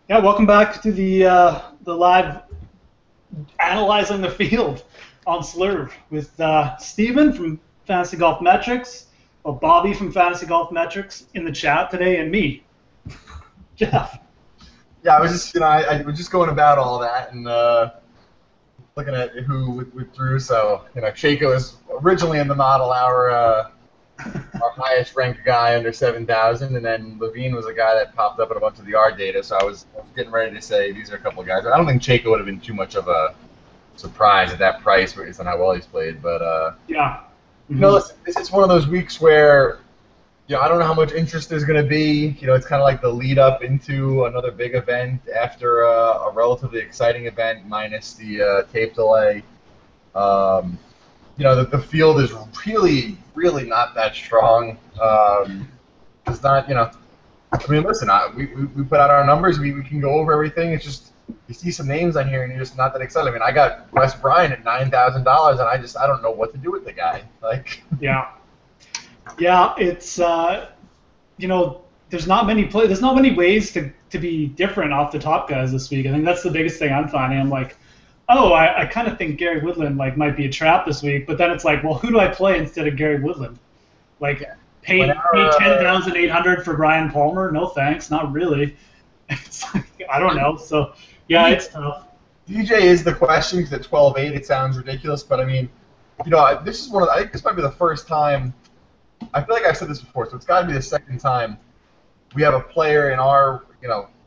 Yeah, welcome back to the live analyzing the field on Slurve with Steven from Fantasy Golf Metrics, Bobby from Fantasy Golf Metrics in the chat today, and me, Jeff. Yeah, I was just, I was just going about all that and looking at who withdrew. So, Shaco is originally in the model, our highest ranked guy under 7,000, and then Levine was a guy that popped up in a bunch of the R data. So I was getting ready to say these are a couple of guys. I don't think Shaco would have been too much of a surprise at that price based on how well he's played. But yeah, listen, this is one of those weeks where I don't know how much interest there's going to be. It's kind of like the lead up into another big event after a relatively exciting event minus the tape delay. The field is really not that strong. It's not, listen, we put out our numbers. We can go over everything. It's just you see some names on here and you're just not that excited. I mean, I got Wes Bryant at $9,000, and I don't know what to do with the guy. Yeah, it's there's not many ways to be different off the top guys this week. I think that's the biggest thing I'm finding. I'm like, I kind of think Gary Woodland might be a trap this week, but then it's like, well, who do I play instead of Gary Woodland? Pay 10,800 for Brian Palmer? No thanks, not really. It's like, I don't know. So yeah, it's tough. DJ is the question because at 12.8 it sounds ridiculous, but I mean, this is I think this might be the first time. I feel like I've said this before, so it's got to be the second time we have a player in our,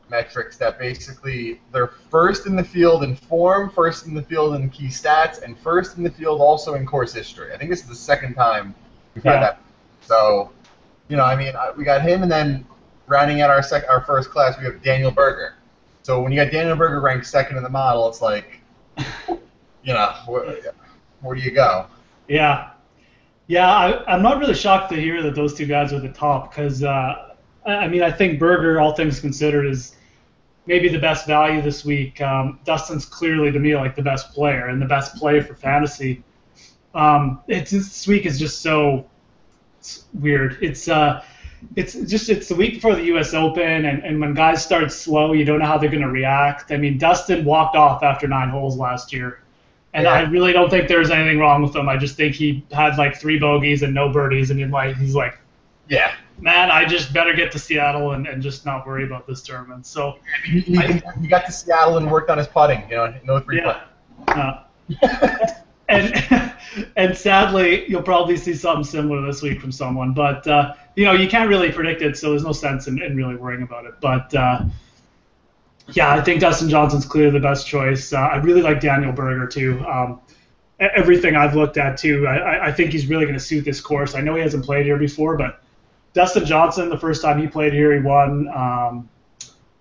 metrics that basically they're first in the field in form, first in the field in key stats, and first in the field also in course history. I think this is the second time we've had that. So, we got him, and then rounding out our first class, we have Daniel Berger. So when you got Daniel Berger ranked second in the model, it's like, where do you go? Yeah. Yeah, I'm not really shocked to hear that those two guys are at the top because, I think Berger, all things considered, is maybe the best value this week. Dustin's clearly, to me, like the best player and the best play for fantasy. This week is just so weird. It's the week before the U.S. Open, and when guys start slow, you don't know how they're going to react. I mean, Dustin walked off after 9 holes last year. And I really don't think there's anything wrong with him. I just think he had 3 bogeys and no birdies, and he's like, yeah, man, I just better get to Seattle and just not worry about this tournament. So he got to Seattle and worked on his putting, no free putt. And sadly, you'll probably see something similar this week from someone. But you can't really predict it, so there's no sense in really worrying about it. But yeah, I think Dustin Johnson's clearly the best choice. I really like Daniel Berger, too. Everything I've looked at, too, I think he's really going to suit this course. I know he hasn't played here before, but Dustin Johnson, the first time he played here, he won. I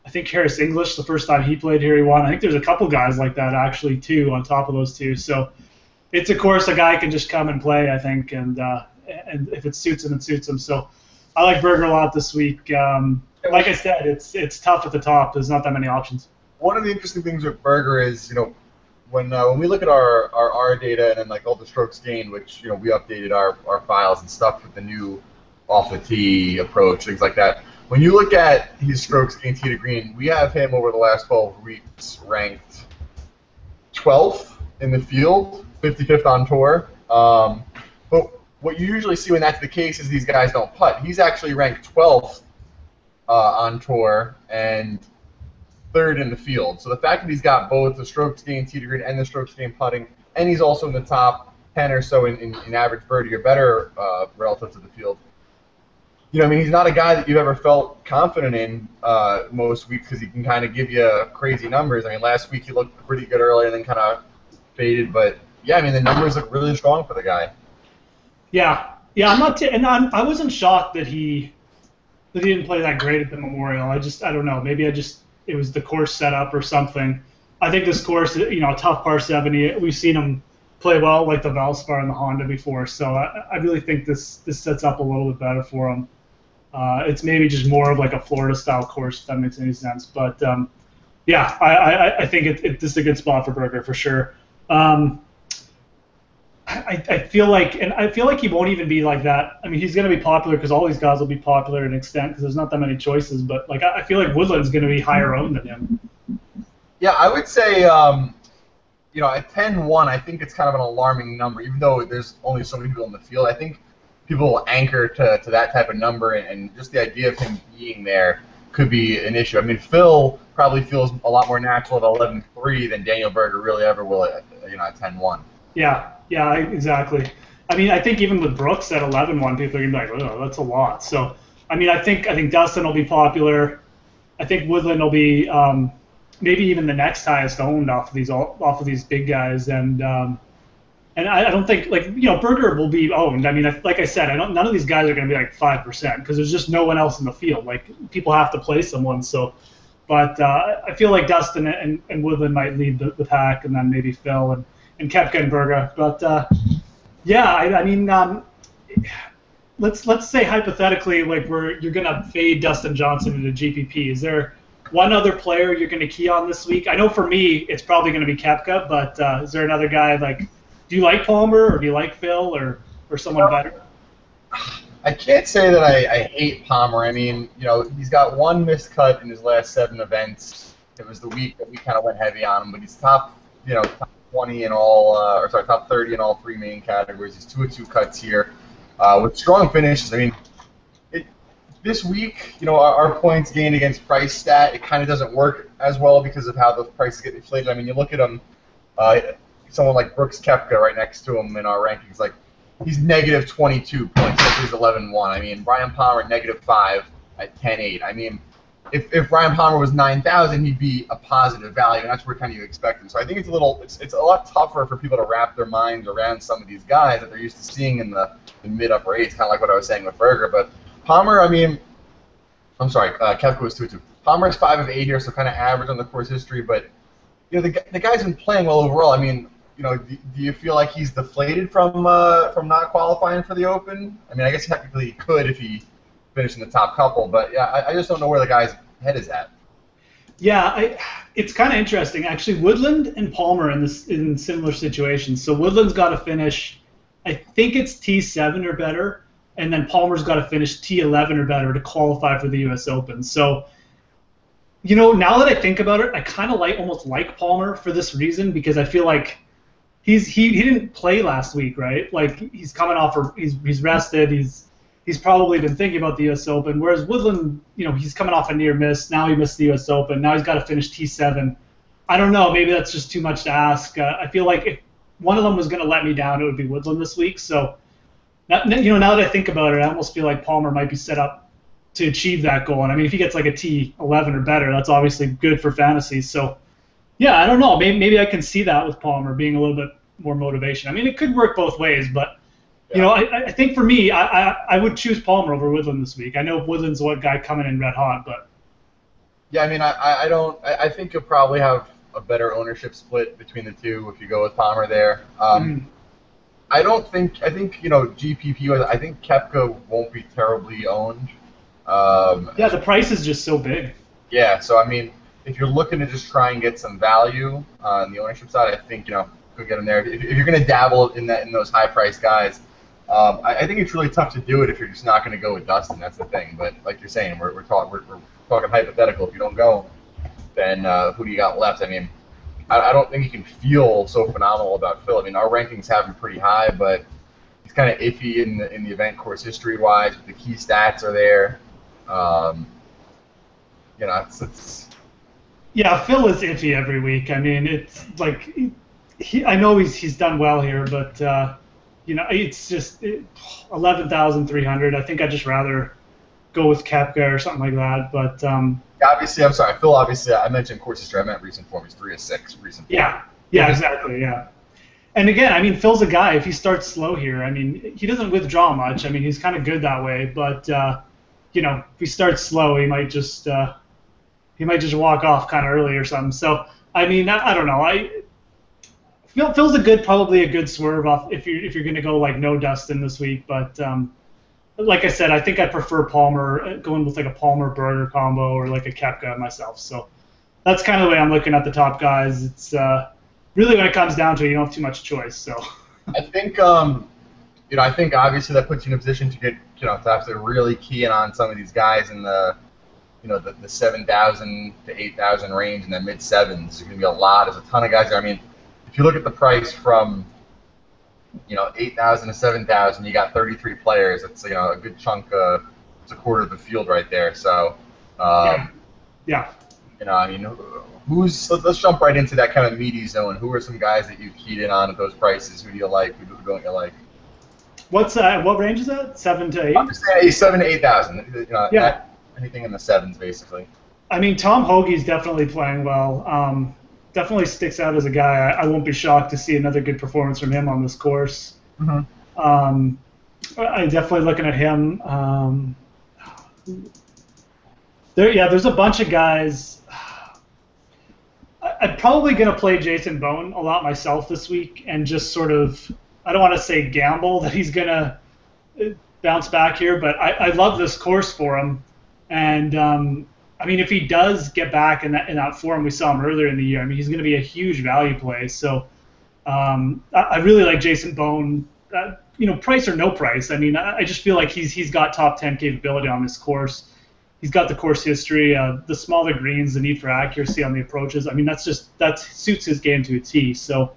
think Harris English, the first time he played here, he won. I think there's a couple guys like that, actually, too, on top of those two. So it's a course a guy can just come and play, I think, and if it suits him, it suits him. So I like Berger a lot this week. Like I said, it's tough at the top. There's not that many options. One of the interesting things with Berger is, when we look at our data and then all the strokes gained, which we updated our files and stuff with the new off the tee approach, things like that. When you look at his strokes gained tee to green, we have him over the last 12 weeks ranked 12th in the field, 55th on tour. But what you usually see when that's the case is these guys don't putt. He's actually ranked 12th. On tour and 3rd in the field. So the fact that he's got both the strokes gained tee to green and the strokes gained putting, and he's also in the top 10 or so in average birdie or better relative to the field. He's not a guy that you've ever felt confident in most weeks because he can kind of give you crazy numbers. I mean, last week he looked pretty good early and then kind of faded, but yeah, the numbers look really strong for the guy. Yeah, I'm not, I wasn't shocked that he didn't play that great at the Memorial. I don't know. Maybe it was the course setup or something. I think this course, a tough par 70. We've seen him play well like the Valspar and the Honda before, so I really think this sets up a little bit better for him. It's maybe just more of a Florida-style course, if that makes any sense. But, yeah, I think this is a good spot for Berger for sure. I feel like, and I feel like he won't even be like that. I mean, he's going to be popular because all these guys will be popular to an extent because there's not that many choices. But like, I feel like Woodland's going to be higher owned than him. Yeah, I would say, at 10-1, I think it's kind of an alarming number, even though there's only so many people in the field. I think people will anchor to that type of number, and just the idea of him being there could be an issue. I mean, Phil probably feels a lot more natural at 11-3 than Daniel Berger really ever will at 10-1. Yeah, exactly. I mean, I think even with Brooks at 11-1, people are gonna be like, "Oh, that's a lot." So, I mean, I think Dustin will be popular. I think Woodland will be maybe even the next highest owned off of these big guys, and I don't think Berger will be owned. I mean, like I said, none of these guys are going to be like 5% because there's just no one else in the field. Like people have to play someone. So, but I feel like Dustin and Woodland might lead the pack, and then maybe Phil and Koepka and Berger. But yeah, I mean, let's say hypothetically, like you're going to fade Dustin Johnson into GPP. Is there one other player you're going to key on this week? I know for me, it's probably going to be Koepka, but is there another guy like? Do you like Palmer, or do you like Phil, or someone better? I can't say that I hate Palmer. I mean, he's got one missed cut in his last 7 events. It was the week that we kind of went heavy on him, but he's top 20 in all, top 30 in all 3 main categories. He's 2 of 2 cuts here with strong finishes. I mean, this week, our points gained against price stat, it kind of doesn't work as well because of how the prices get inflated. I mean, you look at him, someone like Brooks Koepka right next to him in our rankings, like he's negative 22 points, so he's 11-1. I mean, Brian Palmer negative 5 at 10-8. I mean, if Brian Palmer was 9,000, he'd be a positive value, and that's where kind of you expect him. So I think it's a lot tougher for people to wrap their minds around some of these guys that they're used to seeing in the mid-upper eights, kind of like what I was saying with Berger. But Palmer, I mean, I'm sorry, Koepka was 2-2. Palmer's 5 of 8 here, so kind of average on the course history, but the guy's been playing well overall. I mean, do you feel like he's deflated from not qualifying for the Open? I mean, I guess technically he could if he finished in the top couple, but yeah, I just don't know where the guy's head is at. Yeah, it's kind of interesting actually. Woodland and Palmer in similar situations. So Woodland's got to finish, I think it's T7 or better, and then Palmer's got to finish T11 or better to qualify for the U.S. Open. So, now that I think about it, I kind of almost like Palmer for this reason because I feel like he didn't play last week, right? Like he's coming off, he's rested, he's probably been thinking about the U.S. Open. Whereas Woodland, he's coming off a near miss. Now he missed the U.S. Open. Now he's got to finish T7. I don't know. Maybe that's just too much to ask. I feel like if one of them was going to let me down, it would be Woodland this week. So. Now that I think about it, I almost feel like Palmer might be set up to achieve that goal. And I mean, if he gets like a T11 or better, that's obviously good for fantasy. So, yeah, I don't know. Maybe I can see that with Palmer being a little bit more motivation. I mean, it could work both ways, but I think for me, I would choose Palmer over Woodland this week. I know Woodland's one guy coming in red hot, but yeah, I mean, I think you'll probably have a better ownership split between the two if you go with Palmer there. I think GPP. I think Koepka won't be terribly owned. Yeah, the price is just so big. Yeah, so I mean, if you're looking to just try and get some value on the ownership side, I think could get him there. If you're going to dabble in those high-priced guys, I think it's really tough to do it if you're just not going to go with Dustin. That's the thing. But like you're saying, we're talking hypothetical. If you don't go, then who do you got left? I mean, I don't think you can feel so phenomenal about Phil. I mean, our rankings have him pretty high, but he's kind of iffy in the event course history-wise. The key stats are there. It's Yeah, Phil is iffy every week. I mean, it's like I know he's done well here, but it's just 11,300. I think I'd just rather go with Koepka or something like that. But obviously, I'm sorry, Phil. Obviously, I mentioned course history. I meant recent form. He's 3 of 6 recent form. Yeah, exactly. Yeah. And again, I mean, Phil's a guy. If he starts slow here, I mean, he doesn't withdraw much. I mean, he's kind of good that way. But if he starts slow, he might just walk off kind of early or something. So I mean, I don't know. Phil's probably a good swerve off if you're going to go like no Dustin this week. But like I said, I think I prefer Palmer, going with like a Palmer Berger combo or like a Koepka myself. So that's kind of the way I'm looking at the top guys. It's really when it comes down to it, you don't have too much choice. So I think I think obviously that puts you in a position to get to have to really key in on some of these guys in the the 7,000 to 8,000 range and the mid sevens. There's going to be a lot. There's a ton of guys there. I mean, if you look at the price from 8,000 to 7,000, you got 33 players. It's a good chunk. It's a quarter of the field right there. So, yeah. I mean, let's jump right into that kind of meaty zone. Who are some guys that you keyed in on at those prices? Who do you like? Who don't you like? What's what range is that? 7 to 8? I'm just saying 7 to 8,000. Yeah. Anything in the sevens, basically. I mean, Tom Hoagie's definitely playing well. Definitely sticks out as a guy. I won't be shocked to see another good performance from him on this course. Mm-hmm. I'm definitely looking at him. There's a bunch of guys. I'm probably going to play Jason Bone a lot myself this week and just sort of, I don't want to say gamble that he's going to bounce back here, but I love this course for him. And I mean, if he does get back in that form we saw him earlier in the year, I mean, he's going to be a huge value play. So I really like Jason Bone. Price or no price. I mean, I just feel like he's got top 10 capability on this course. He's got the course history, the smaller greens, the need for accuracy on the approaches. I mean, that suits his game to a T. So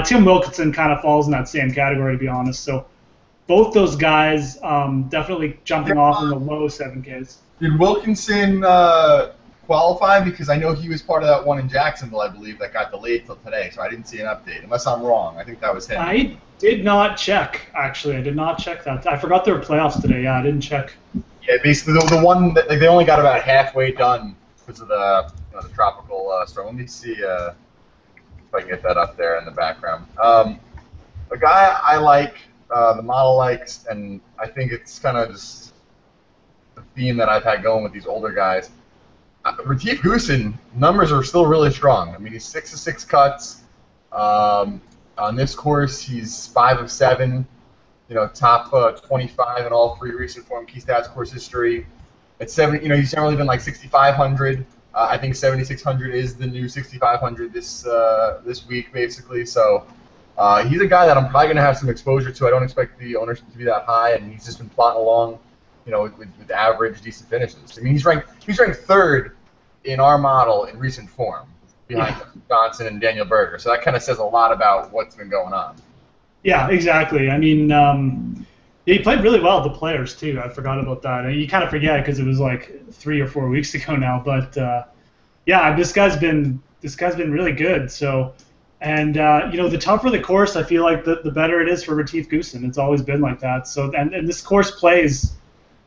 Tim Wilkinson kind of falls in that same category, to be honest. So both those guys definitely jumping off in the low 7Ks. Did Wilkinson qualify? Because I know he was part of that one in Jacksonville, I believe, that got delayed till today. So I didn't see an update, unless I'm wrong. I think that was him. I did not check, actually. I did not check that. I forgot there were playoffs today. Yeah, I didn't check. Yeah, basically the one that they only got about halfway done because of the tropical storm. Let me see if I can get that up there in the background. A guy I like, the model likes, and I think it's kind of just the theme that I've had going with these older guys. Retief Goosen, numbers are still really strong. I mean, he's 6 of 6 cuts. On this course, he's 5 of 7. Top 25 in all 3 recent form key stats course history. At 7, he's generally been like 6,500. I think 7,600 is the new 6,500 this week, basically. So he's a guy that I'm probably going to have some exposure to. I don't expect the ownership to be that high, and he's just been plotting along, with average, decent finishes. I mean, he's ranked 3rd in our model in recent form, behind Johnson and Daniel Berger. So that kind of says a lot about what's been going on. Yeah, exactly. I mean, he played really well at the Players too. I forgot about that. You kind of forget because it was like 3 or 4 weeks ago now. But this guy's been really good. So, and the tougher the course, I feel like the better it is for Retief Goosen. It's always been like that. So, and this course plays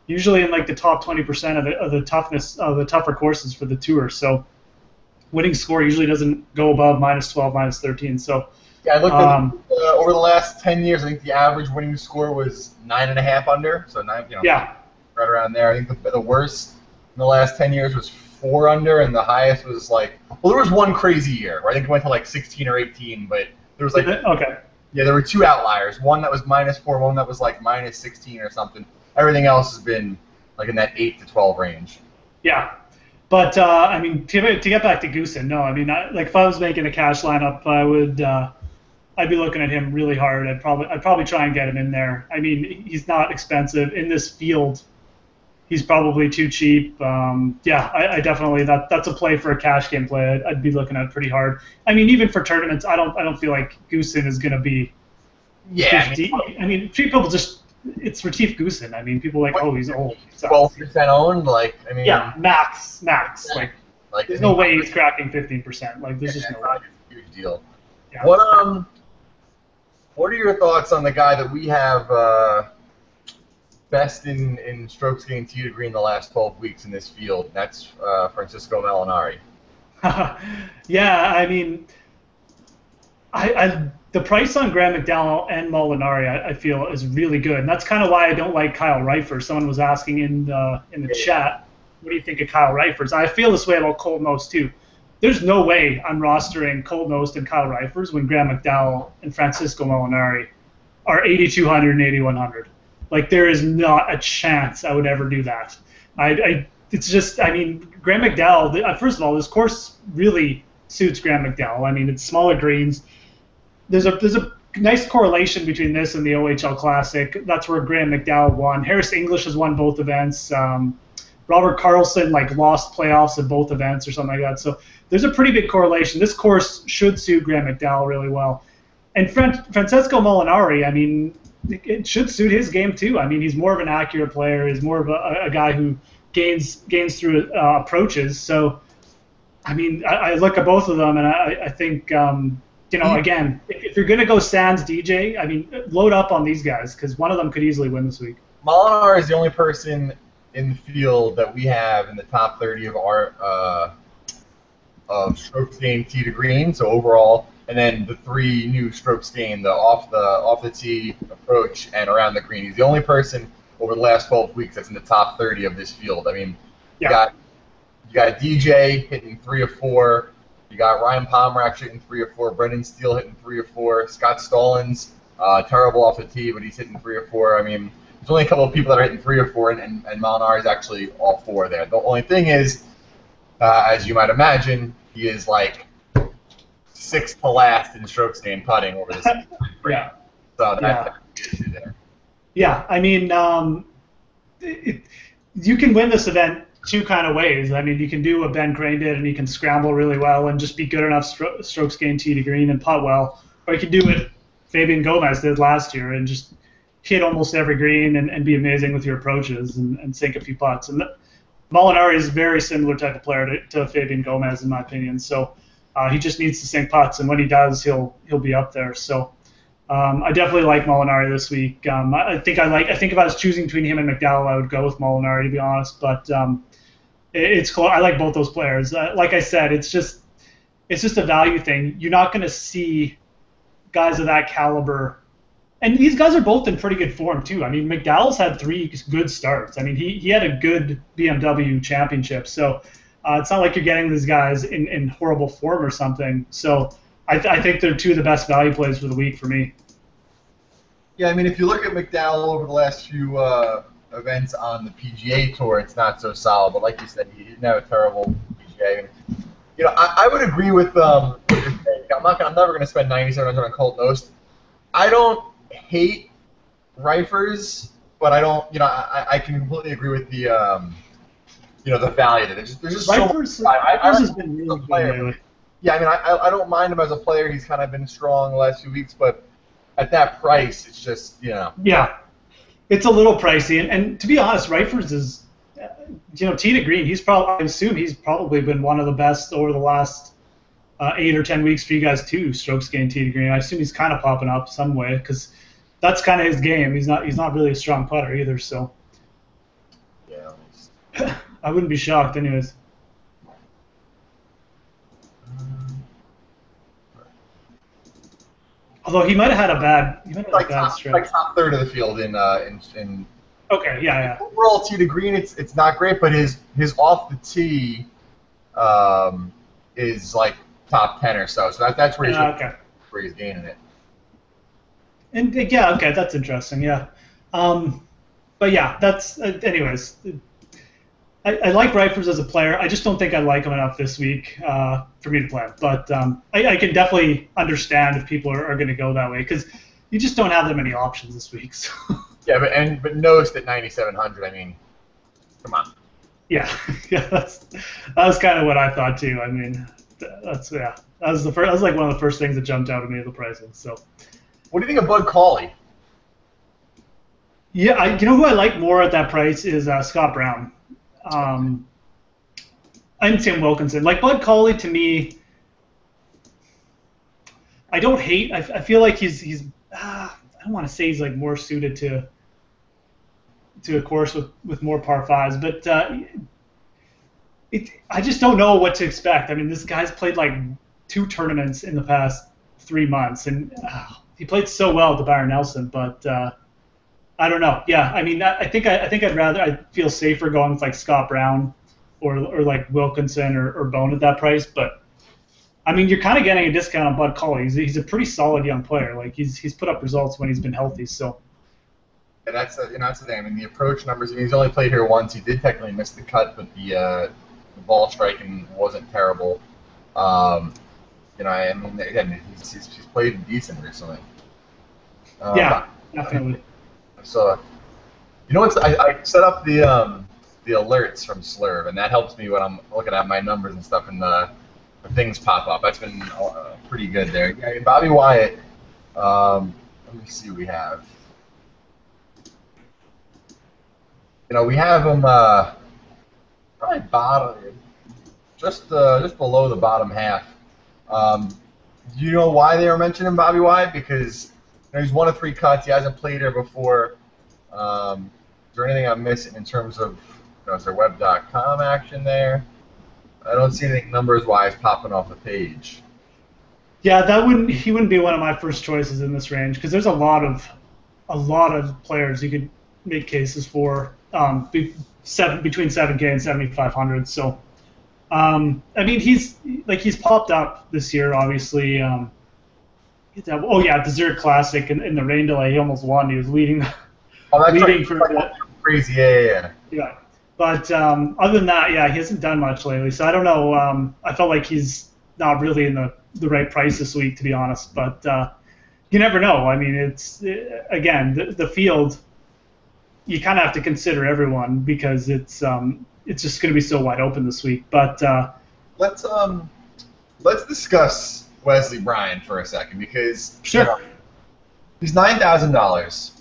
usually in like the top 20% of the toughness of the tougher courses for the tour. So, winning score usually doesn't go above -12, -13. So. Yeah, I looked at over the last 10 years. I think the average winning score was 9.5 under, so right around there. I think the worst in the last 10 years was 4 under, and the highest was there was one crazy year where I think it went to like 16 or 18, but there was there were 2 outliers. One that was -4, one that was like -16 or something. Everything else has been like in that 8 to 12 range. Yeah. But I mean, to get back to Goosen, no. I mean, if I was making a cash lineup, I would. I'd be looking at him really hard. I'd probably try and get him in there. I mean, he's not expensive in this field. He's probably too cheap. I definitely that's a play for a cash game play. I'd be looking at pretty hard. I mean, even for tournaments, I don't feel like Goosen is going to be. Yeah. 50. I mean, people just. It's Retief Goosen. I mean, people he's old. 12% owned, Yeah, max. There's no way he's cracking 15%. There's just no way. Huge deal. Yeah. What are your thoughts on the guy that we have best in strokes gained tee to green the last 12 weeks in this field? That's Francisco Molinari. Yeah, I mean, the price on Graham McDowell and Molinari, I feel, is really good, and that's kind of why I don't like Kyle Reifers. Someone was asking in the chat, what do you think of Kyle Reifers? I feel this way about Colt Knost too. There's no way I'm rostering Colt Knost and Kyle Reifers when Graham McDowell and Francisco Molinari are 8,200 and 8,100. There is not a chance I would ever do that. It's just, I mean, Graham McDowell, first of all, this course really suits Graham McDowell. I mean, it's smaller greens. There's a nice correlation between this and the OHL Classic. That's where Graham McDowell won. Harris English has won both events. Robert Carlson lost playoffs at both events or something like that. So there's a pretty big correlation. This course should suit Graham McDowell really well. And Francesco Molinari, I mean, it should suit his game too. I mean, he's more of an accurate player. He's more of a guy who gains through approaches. So, I mean, I look at both of them, and I think, again, if you're going to go Sands DJ, I mean, load up on these guys because one of them could easily win this week. Molinari is the only person in the field that we have in the top 30 of our of strokes gained tee to green. So overall, and then the 3 new strokes gained, the off the tee approach and around the green. He's the only person over the last 12 weeks that's in the top 30 of this field. I mean, you got DJ hitting 3 of 4. You got Ryan Pomeranz hitting 3 or 4. Brendan Steele hitting 3 or 4. Scott Stallings, terrible off the tee, but he's hitting 3 or 4. I mean, there's only a couple of people that are hitting 3 or 4, and Molinari is actually all 4 there. The only thing is, as you might imagine, he is like 6th to last in strokes gained putting over this. Yeah. So that's the issue there. Yeah, I mean, you can win this event 2 kind of ways. I mean, you can do what Ben Crane did, and you can scramble really well and just be good enough strokes gained tee to green and putt well, or you can do what Fabian Gomez did last year and just hit almost every green and be amazing with your approaches and sink a few putts. And Molinari is a very similar type of player to Fabian Gomez, in my opinion. So he just needs to sink putts, and when he does, he'll be up there. So I definitely like Molinari this week. I think if I was choosing between him and McDowell, I would go with Molinari, to be honest. But it's close. I like both those players. Like I said, it's just a value thing. You're not going to see guys of that caliber. And these guys are both in pretty good form, too. I mean, McDowell's had 3 good starts. I mean, he had a good BMW championship. So it's not like you're getting these guys in horrible form or something. So I think they're 2 of the best value plays for the week for me. Yeah, I mean, if you look at McDowell over the last few events on the PGA Tour, it's not so solid. But like you said, he didn't have a terrible PGA. You know, I would agree with what you're saying. I'm never going to spend $9,700 on Colt Knost. I don't hate Rifers, but I don't. You know, I can completely agree with the the value that there's just Rifers, so much. Rifers has been really good lately. Yeah, I mean, I don't mind him as a player. He's kind of been strong the last few weeks, but at that price, it's just, Yeah, it's a little pricey. And to be honest, Rifers is, tee to green, I assume he's probably been one of the best over the last 8 or 10 weeks for you guys too, strokes gained tee to green. I assume he's kind of popping up some way because that's kind of his game. He's not really a strong putter either, so. Yeah. I wouldn't be shocked anyways. Although he might have had a bad stretch. Like top third of the field in Okay, yeah. Overall tee to green, it's not great, but his off the tee is like top 10 or so. So that's where where he's gaining it. And okay, that's interesting. Yeah, but yeah, that's anyways. I like Rifers as a player. I just don't think I like him enough this week for me to play him. But I can definitely understand if people are going to go that way because you just don't have that many options this week. So. Yeah, but Knost at 9,700. I mean, come on. Yeah, that was kind of what I thought too. I mean, that was like one of the first things that jumped out at me, the pricing. So. What do you think of Bud Cauley? Yeah, who I like more at that price is Scott Brown. I'm Tim Wilkinson. Like Bud Cauley, to me, I don't hate. I feel like he's. I don't want to say he's like more suited to a course with more par fives, but I just don't know what to expect. I mean, this guy's played like 2 tournaments in the past 3 months, and he played so well at the Byron Nelson, but. I don't know. Yeah, I mean, I think I'd feel safer going with like Scott Brown or like Wilkinson or Bone at that price. But I mean, you're kind of getting a discount on Bud Cauley. He's a pretty solid young player. Like he's put up results when he's been healthy. So. Yeah, that's the thing. I mean, the approach numbers. I mean, he's only played here once. He did technically miss the cut, but the ball striking wasn't terrible. I mean, again, he's played decent recently. Yeah, definitely. So, you know what? I set up the alerts from Slurv, and that helps me when I'm looking at my numbers and stuff, and the things pop up. That's been pretty good there. Yeah, and Bobby Wyatt. Let me see what we have. We have him probably bottom, just below the bottom half. Um, do you know why they were mentioning Bobby Wyatt? Because he's one of 3 cuts. He hasn't played here before. Is there anything I'm missing in terms of is there web.com action there? I don't see anything numbers-wise popping off the page. Yeah, he wouldn't be one of my first choices in this range because there's a lot of players you could make cases for between 7K and 7,500. So I mean he's popped up this year obviously. The Jude Classic in the rain delay he almost won. He was leading. Oh, that's leading right. for Crazy, yeah. Yeah. But other than that, yeah, he hasn't done much lately. So I don't know. I felt like he's not really in the right price this week, to be honest. But you never know. I mean, again, the field. You kind of have to consider everyone because it's just going to be so wide open this week. But let's discuss Wesley Bryan for a second because sure. He's $9,000.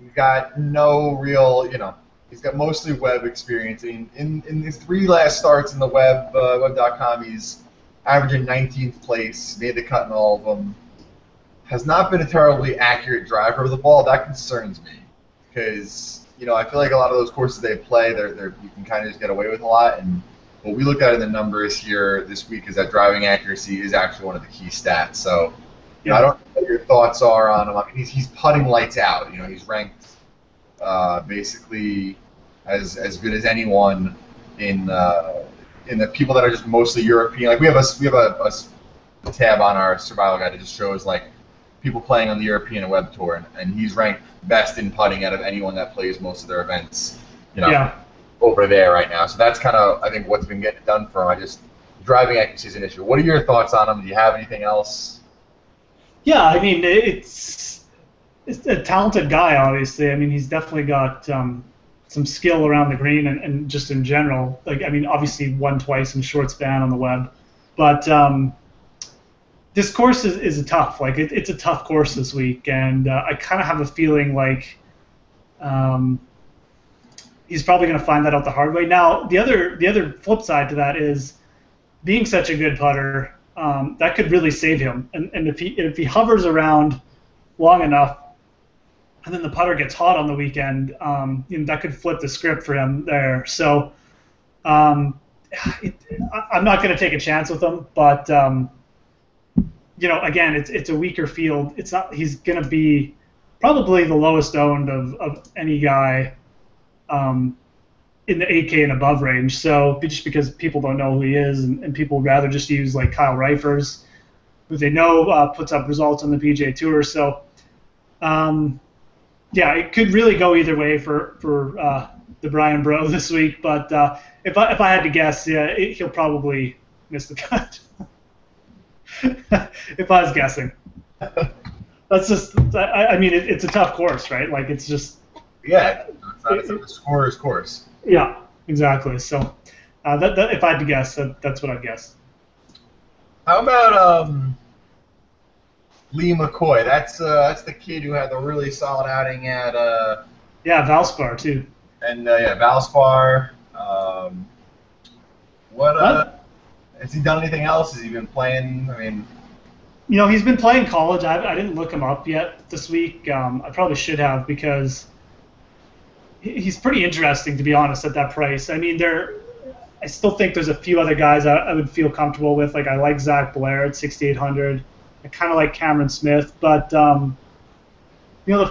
He's got no real, he's got mostly web experience. In his 3 last starts in the web.com, he's averaging 19th place, made the cut in all of them. Has not been a terribly accurate driver of the ball. That concerns me because, I feel like a lot of those courses they play, you can kind of just get away with a lot. And what we looked at in the numbers here this week is that driving accuracy is actually one of the key stats. So, I don't know what your thoughts are on him. I mean, he's putting lights out. He's ranked basically as good as anyone in the people that are just mostly European. Like we have a tab on our survival guide that just shows like people playing on the European Web Tour, and he's ranked best in putting out of anyone that plays most of their events. Over there right now. So that's kind of I think what's been getting done for him. Driving accuracy is an issue. What are your thoughts on him? Do you have anything else? Yeah, I mean, it's a talented guy, obviously. I mean, he's definitely got some skill around the green and just in general. Like, I mean, obviously won twice in a short span on the web. But this course is tough. Like, it's a tough course this week. And I kind of have a feeling like he's probably going to find that out the hard way. Now, the other flip side to that is being such a good putter, that could really save him. And if he hovers around long enough, and then the putter gets hot on the weekend, that could flip the script for him there. So I'm not going to take a chance with him, but again, it's a weaker field. It's not. He's going to be probably the lowest owned of any guy in the 8K and above range. So just because people don't know who he is, and people would rather just use like Kyle Reifers, who they know puts up results on the PGA Tour. So it could really go either way for the Brian Bro this week. But if I had to guess, he'll probably miss the cut. If I was guessing. That's just. I mean, it's a tough course, right? Like it's just. Yeah, it's a scorer's course. Yeah, exactly. So, that if I had to guess, that's what I'd guess. How about Lee McCoy? That's the kid who had the really solid outing at. Valspar too. And Valspar. What? Has he done anything else? Has he been playing? I mean. He's been playing college. I didn't look him up yet this week. I probably should have because. He's pretty interesting, to be honest, at that price. I mean, I still think there's a few other guys I would feel comfortable with. Like, I like Zach Blair at 6,800. I kind of like Cameron Smith. But, the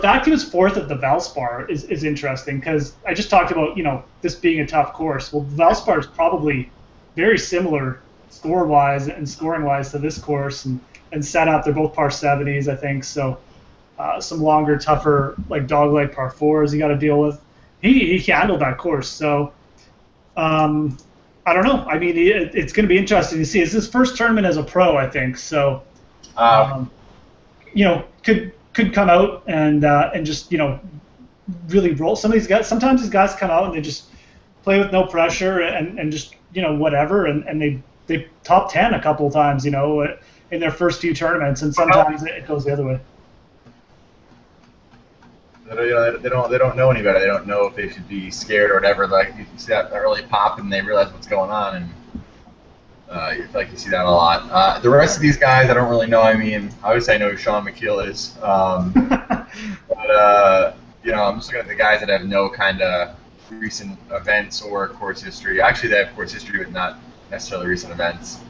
fact he was 4th at the Valspar is interesting because I just talked about, this being a tough course. Well, Valspar is probably very similar score-wise and scoring-wise to this course and set up. They're both par 70s, I think. So some longer, tougher, like dog-leg par 4s you got to deal with. He handled that course, so I don't know. I mean, it's going to be interesting to see. It's his first tournament as a pro, I think. So, could could come out and just really roll. Some of these guys, sometimes these guys come out and they just play with no pressure and just whatever, and they top 10 a couple of times in their first few tournaments, and sometimes it goes the other way. They don't know any better. They don't know if they should be scared or whatever. Like you see that early pop and they realize what's going on, and you feel like you see that a lot. The rest of these guys, I don't really know. I mean, obviously I know who Sean McKeel is, but I'm just looking at the guys that have no kind of recent events or course history. Actually, they have course history, but not necessarily recent events.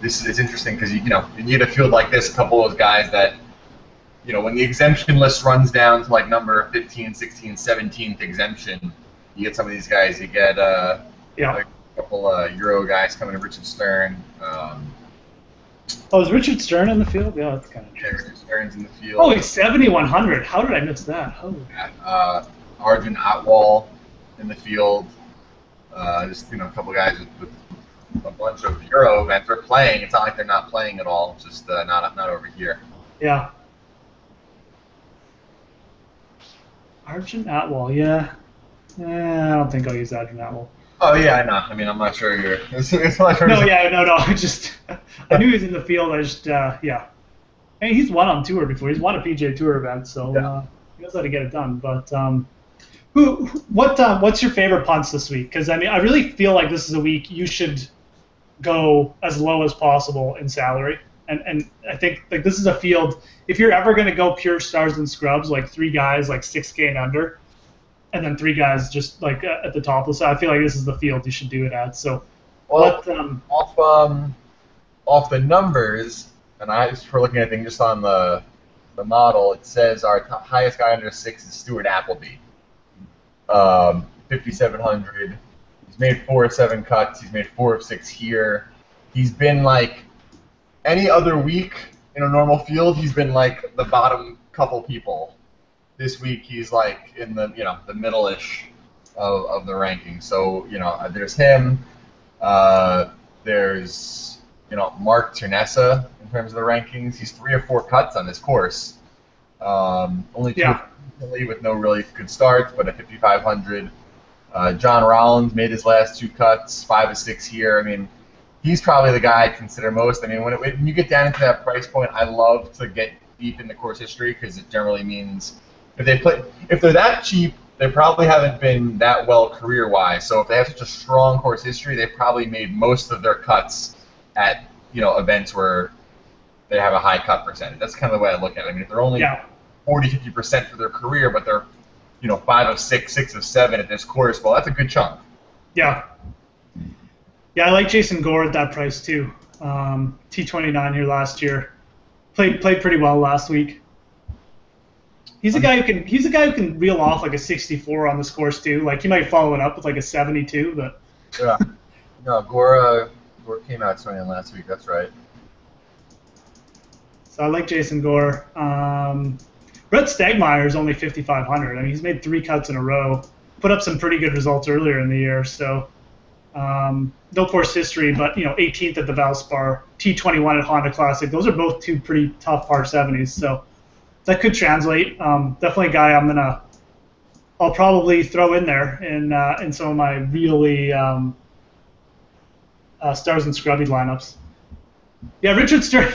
It's interesting because you need a field like this, a couple of those guys that. When the exemption list runs down to like number 15, 16, 17th exemption, you get some of these guys. You get a couple Euro guys coming to Richard Stern. Is Richard Stern in the field? Yeah, that's kind of interesting. Richard Stern's in the field. Oh, he's 7,100. How did I miss that? Oh. Yeah, Arjun Atwal in the field. Just a couple guys with a bunch of Euro events. They're playing. It's not like they're not playing at all. Just not over here. Yeah. Arjun Atwal, yeah. I don't think I'll use Arjun Atwal. Oh yeah, I know. I mean, I'm not sure you're. No. I knew he was in the field. I mean, he's won on tour before. He's won a PGA Tour event, so he knows how to get it done. But what's your favorite punts this week? Because I mean, I really feel like this is a week you should go as low as possible in salary. And I think like this is a field, if you're ever going to go pure stars and scrubs, like 3 guys like 6K and under, and then 3 guys just like at the top of the side, I feel like this is the field you should do it at. So, off the numbers, and for looking at things just on the model, it says our highest guy under 6 is Stuart Appleby, 5,700. He's made 4 of 7 cuts. He's made 4 of 6 here. He's been like. Any other week in a normal field, he's been like the bottom couple people. This week, he's like in the the middle-ish of the ranking. So there's him. There's Mark Ternessa in terms of the rankings. He's 3 or 4 cuts on this course. Only 2 with no really good starts, but at 5,500. John Rollins made his last 2 cuts, 5 of 6 here. I mean. He's probably the guy I'd consider most. I mean, when you get down into that price point, I love to get deep into course history because it generally means if they're that cheap, they probably haven't been that well career-wise. So if they have such a strong course history, they probably made most of their cuts at events where they have a high cut percentage. That's kind of the way I look at it. I mean, if they're only 40-50% for their career, but they're 5 of 6, 6 of 7 at this course, well, that's a good chunk. Yeah. Yeah, I like Jason Gore at that price too. T29 here last year, played pretty well last week. He's a guy who can reel off like a 64 on this course too. Like he might follow it up with like a 72, but. Yeah. No, Gore came out swinging last week. That's right. So I like Jason Gore. Brett Stegmeyer is only 5,500. I mean, he's made 3 cuts in a row. Put up some pretty good results earlier in the year, so. No course history, but 18th at the Valspar, T21 at Honda Classic. Those are both 2 pretty tough par 70s, so that could translate. Definitely a guy I'll probably throw in there in some of my really stars and scrubby lineups. Yeah, Richard Stern.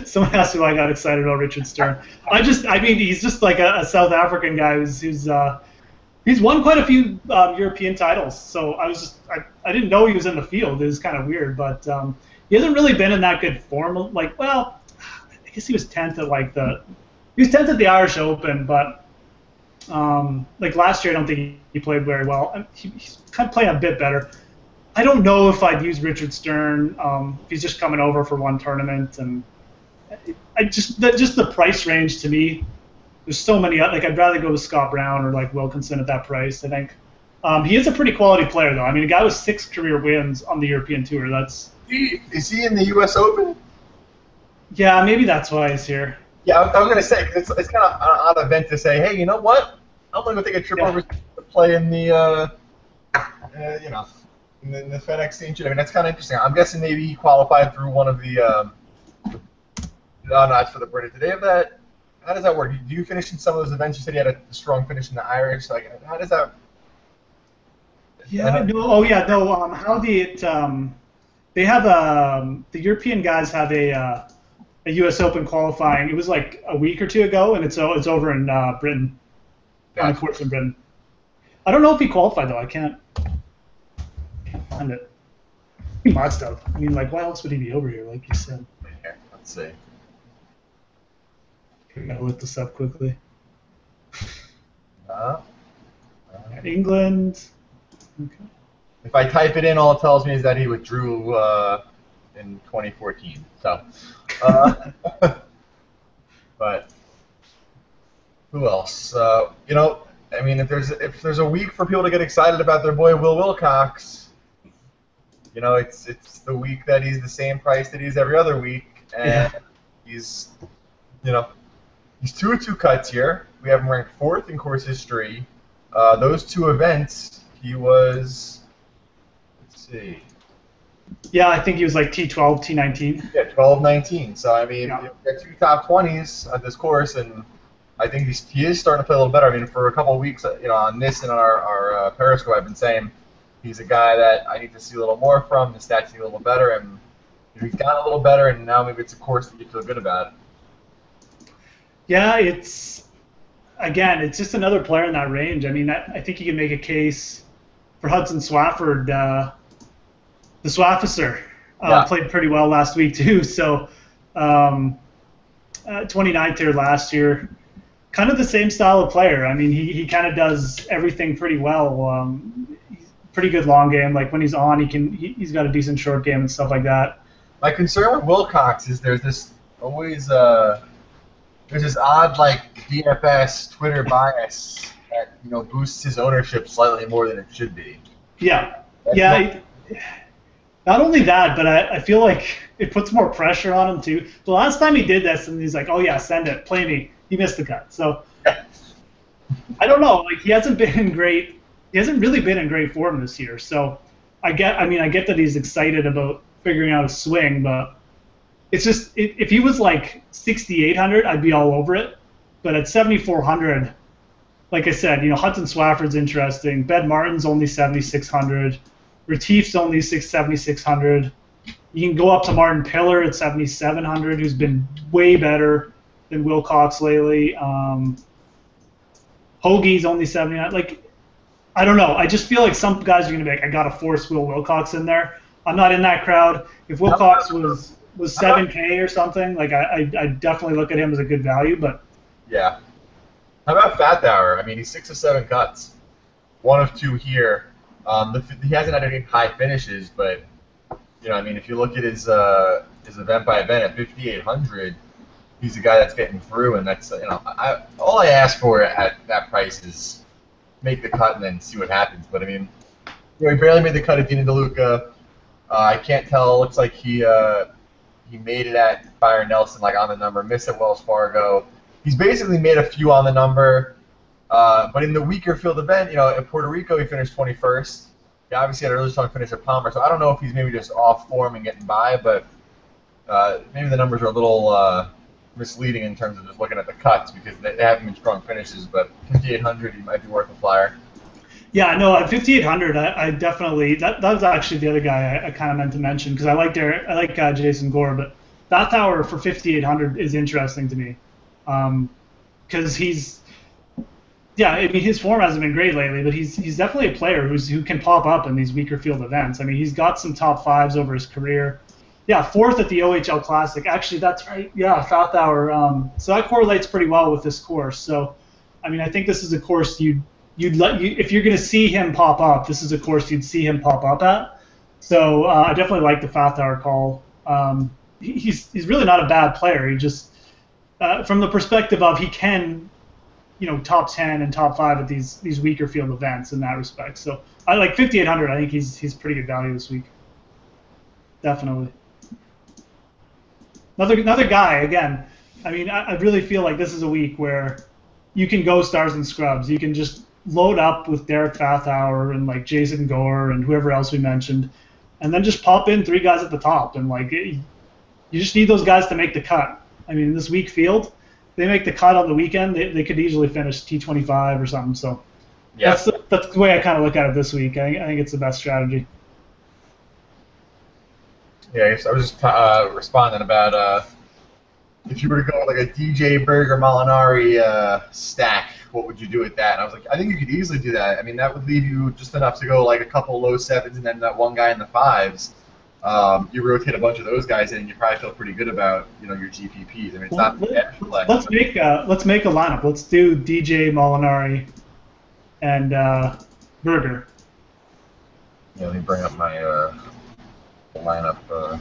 Someone asked me why I got excited about Richard Stern. I mean, he's just like a South African guy He's won quite a few European titles, so I didn't know he was in the field. It was kind of weird, but he hasn't really been in that good form. I guess he was 10th at the Irish Open, but last year I don't think he played very well. He's kind of playing a bit better. I don't know if I'd use Richard Stern if he's just coming over for one tournament, and just the price range to me. There's so many. I'd rather go with Scott Brown or Wilkinson at that price. I think he is a pretty quality player, though. I mean, a guy with 6 career wins on the European Tour. Is he in the U.S. Open? Yeah, maybe that's why he's here. Yeah, I was gonna say it's kind of an odd event to say, hey, you know what? I'm gonna go take a trip over to play in the in the FedEx Championship. I mean, that's kind of interesting. I'm guessing maybe he qualified through one of the. No, it's for the British. Did they have that? how does that work? Do you finish in some of those events? You said you had a strong finish in the Irish. Like, how does that? Yeah, no, oh yeah, no. How they have the European guys have a U.S. Open qualifying. It was like a week or two ago, and it's over in Britain, on a course in Britain. I don't know if he qualified though. I can't find it. He must have. I mean, like, why else would he be over here? Like you said. Here, let's see. I gotta look this up quickly. Uh, England. Okay. If I type it in, all it tells me is that he withdrew in 2014. So, but who else? You know, I mean, if there's a week for people to get excited about their boy Will Wilcox, you know, it's the week that he's the same price that he's every other week, and he's, you know, he's 2-2 cuts here. We have him ranked 4th in course history. Those two events, he was, let's see. Yeah, I think he was like T12, T19. Yeah, 12-19. So, I mean, Yeah. you've got 2 top 20s at this course, and I think he is starting to play a little better. I mean, for a couple of weeks, you know, on this and on our Periscope, I've been saying he's a guy that I need to see a little more from. The stats need a little better, and he's gotten a little better, and now maybe it's a course that you feel good about. Yeah, it's just another player in that range. I mean, I think you can make a case for Hudson Swafford. The Swafficer played pretty well last week too. So 29th here last year. Kind of the same style of player. I mean, he kind of does everything pretty well. He's pretty good long game. Like when he's on, he's got a decent short game and stuff like that. My concern with Wilcox is there's this always there's this odd like DFS Twitter bias that, you know, boosts his ownership slightly more than it should be. Yeah, not only that, but I feel like it puts more pressure on him too. The last time he did this, and he's like, "Oh yeah, send it, play me." He missed the cut. So I don't know. Like he hasn't really been in great form this year. So I get that he's excited about figuring out a swing, but it's just if he was like 6,800, I'd be all over it. But at 7,400, like I said, you know, Hudson Swafford's interesting. Ben Martin's only 7,600. Retief's only 7,600. You can go up to Martin Pillar at 7,700, who's been way better than Wilcox lately. Hoagie's only 79. Like, I don't know. I just feel like some guys are going to be like, I got to force Will Wilcox in there. I'm not in that crowd. If Wilcox was 7K or something, like I definitely look at him as a good value. But yeah. How about Fathauer? I mean, he's 6 of 7 cuts, 1 of 2 here. He hasn't had any high finishes, but you know, I mean, if you look at his event by event at 5,800, he's a guy that's getting through, and that's, you know, all I ask for at that price is make the cut and then see what happens. But I mean, you know, he barely made the cut at Dina DeLuca. I can't tell. It looks like he made it at Byron Nelson, like on the number, missed at Wells Fargo. He's basically made a few on the number. But in the weaker field event, you know, at Puerto Rico, he finished 21st. He obviously had a really strong finish at Palmer, so I don't know if he's maybe just off form and getting by, but maybe the numbers are a little misleading in terms of just looking at the cuts because they haven't been strong finishes. But 5,800, he might be worth a flyer. Yeah, no, at 5,800, I definitely that was actually the other guy I kind of meant to mention because I like Jason Gore, but Fathauer for 5,800 is interesting to me because I mean, his form hasn't been great lately, but he's definitely a player who can pop up in these weaker field events. I mean, he's got some top 5s over his career. Yeah, 4th at the OHL Classic. Actually, that's right. Yeah, Fathauer. So that correlates pretty well with this course. So, I mean, I think this is a course if you're going to see him pop up, this is a course you'd see him pop up at. So I definitely like the Fathauer call. He's really not a bad player. He just, from the perspective of he can, you know, top 10 and top 5 at these weaker field events in that respect. So I like 5,800. I think he's pretty good value this week. Definitely. Another guy again. I mean, I really feel like this is a week where you can go stars and scrubs. You can just load up with Derek Fathauer and like Jason Gore and whoever else we mentioned, and then just pop in 3 guys at the top. And like you just need those guys to make the cut. I mean, in this weak field, they make the cut on the weekend, they could easily finish T25 or something. So Yeah. that's the way I kind of look at it this week. I think it's the best strategy. Yeah, I guess I was just responding about if you were to go with like a DJ Berger Molinari stack, what would you do with that? And I was like, I think you could easily do that. I mean, that would leave you just enough to go like a couple low sevens and then that one guy in the fives. You rotate a bunch of those guys in, and you probably feel pretty good about your GPPs. I mean, it's not the edge play. Let's make a lineup. Let's do DJ Molinari and Berger. Yeah, let me bring up my lineup.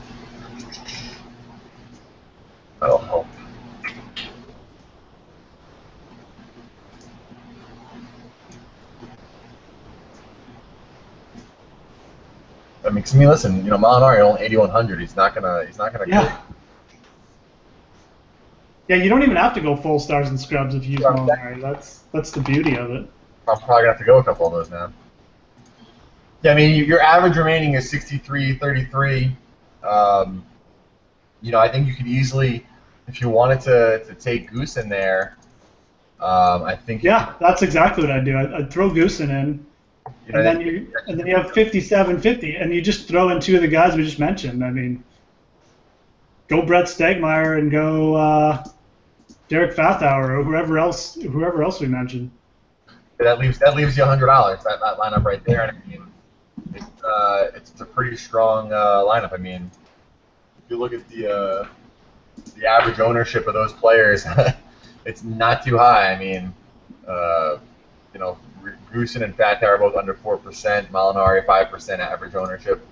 That'll help. That makes me listen. Molinari only 8,100. He's not gonna. Yeah. Yeah, you don't even have go full stars and scrubs if you use Molinari. That's the beauty of it. I'm probably gonna have to go a couple of those now. Yeah, I mean, your average remaining is 63.33. I think you could easily, if you wanted to take Goose in there, I think. Yeah, that's exactly what I'd do. I'd throw Goosen in, and then you have 57.50, and you just throw in two of the guys we just mentioned. I mean, go Brett Stegmeyer and go Derek Fathauer or whoever else we mentioned. That leaves you $100. That lineup right there, and I mean, it's a pretty strong lineup. I mean, if you look at the average ownership of those players, it's not too high. I mean, Goosen and Fathauer are both under 4%. Molinari 5% average ownership.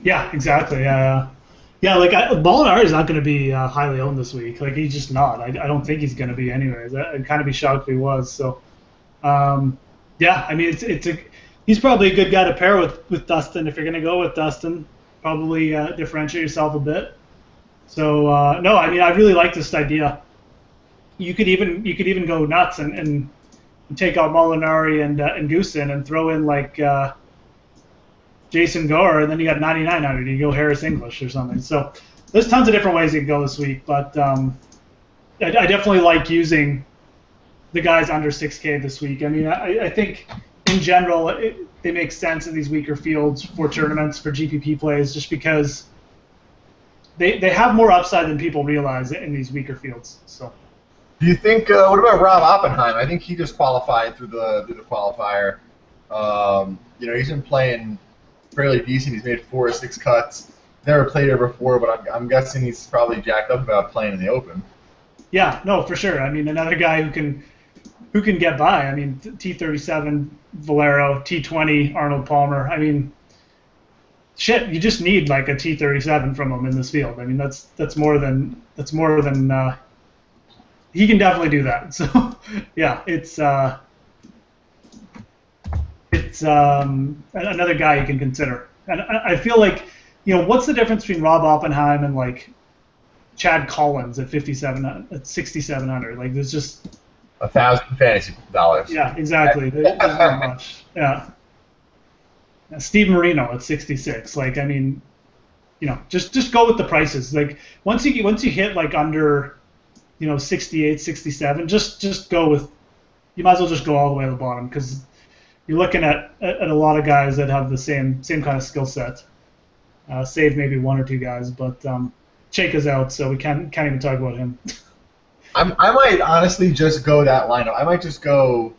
Yeah, exactly. Yeah. Like Molinari is not going to be highly owned this week. Like he's just not. I don't think he's going to be anyways. I'd kind of be shocked if he was. So, yeah. I mean, he's probably a good guy to pair with Dustin if you're going to go with Dustin. Probably differentiate yourself a bit. So no, I mean, I really like this idea. You could even go nuts and take out Molinari and Goosen and throw in like Jason Gore, and then you got 9,900. You go Harris English or something. So there's tons of different ways you can go this week, but I definitely like using the guys under 6K this week. I mean, I think in general they make sense in these weaker fields for tournaments, for GPP plays, just because they have more upside than people realize in these weaker fields. So. Do you think? What about Rob Oppenheim? I think he just qualified through the qualifier. He's been playing fairly decent. He's made 4 or 6 cuts. Never played here before, but I'm guessing he's probably jacked up about playing in the Open. Yeah, no, for sure. I mean, another guy who can get by. I mean, T37 Valero, T20 Arnold Palmer. I mean, shit, you just need like a T37 from him in this field. I mean, that's more than he can definitely do that. So, yeah, it's another guy you can consider. And I feel like, what's the difference between Rob Oppenheim and like Chad Collins at 6,700? Like, there's just 1,000 fantasy dollars. Yeah, exactly. There's not much. Yeah. Steve Marino at 66. Like, I mean, just go with the prices. Like, once you hit like under 68, 67, just go with. You might as well just go all the way to the bottom because you're looking at a lot of guys that have the same kind of skill set. Save maybe 1 or 2 guys, but Chake is out, so we can't even talk about him. I might honestly just go that lineup. I might just go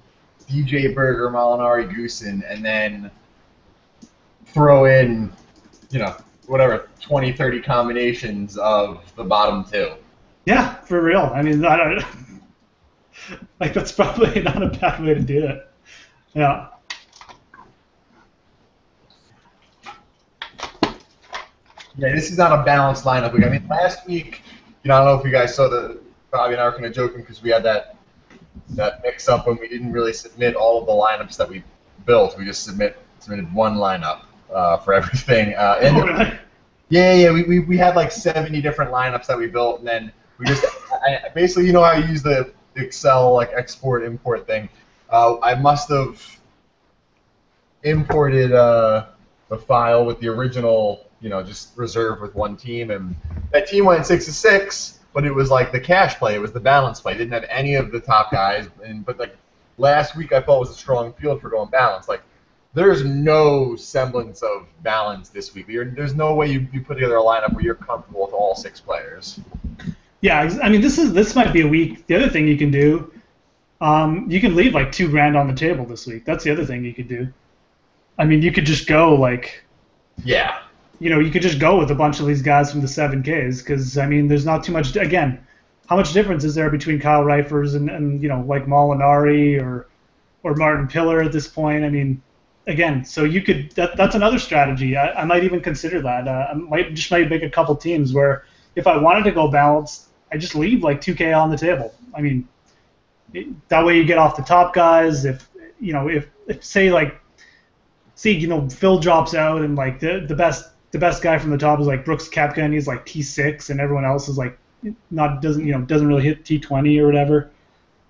DJ Berger, Molinari, Goosen, and then throw in, whatever 20, 30 combinations of the bottom 2. Yeah, for real. I mean, that's probably not a bad way to do it. Yeah. Yeah, this is not a balanced lineup. I mean, last week, I don't know if you guys saw Bobby and I were kind of joking because we had that mix-up when we didn't really submit all of the lineups that we built. We just submitted one lineup for everything. Yeah. We had like 70 different lineups that we built, and then we just basically, how you use the Excel like export import thing. I must have imported the file with the original, just reserved with one team, and that team went 6-6, but it was like the cash play. It was the balance play. It didn't have any of the top guys. But like last week, I thought was a strong field for going balance. Like there's no semblance of balance this week. There's no way you put together a lineup where you're comfortable with all 6 players. Yeah, I mean this might be a week. The other thing you can do, you can leave like $2,000 on the table this week. That's the other thing you could do. I mean, you could just go like, yeah, you could just go with a bunch of these guys from the 7Ks because I mean, there's not too much. Again, how much difference is there between Kyle Reifers and like Molinari or Martin Pillar at this point? I mean, again, so you could that's another strategy. I might even consider that. I might make a couple teams where if I wanted to go balanced, I just leave like $2K on the table. I mean, that way you get off the top guys. If Phil drops out and like the best guy from the top is like Brooks Koepka and he's like T6 and everyone else is like doesn't really hit T20 or whatever,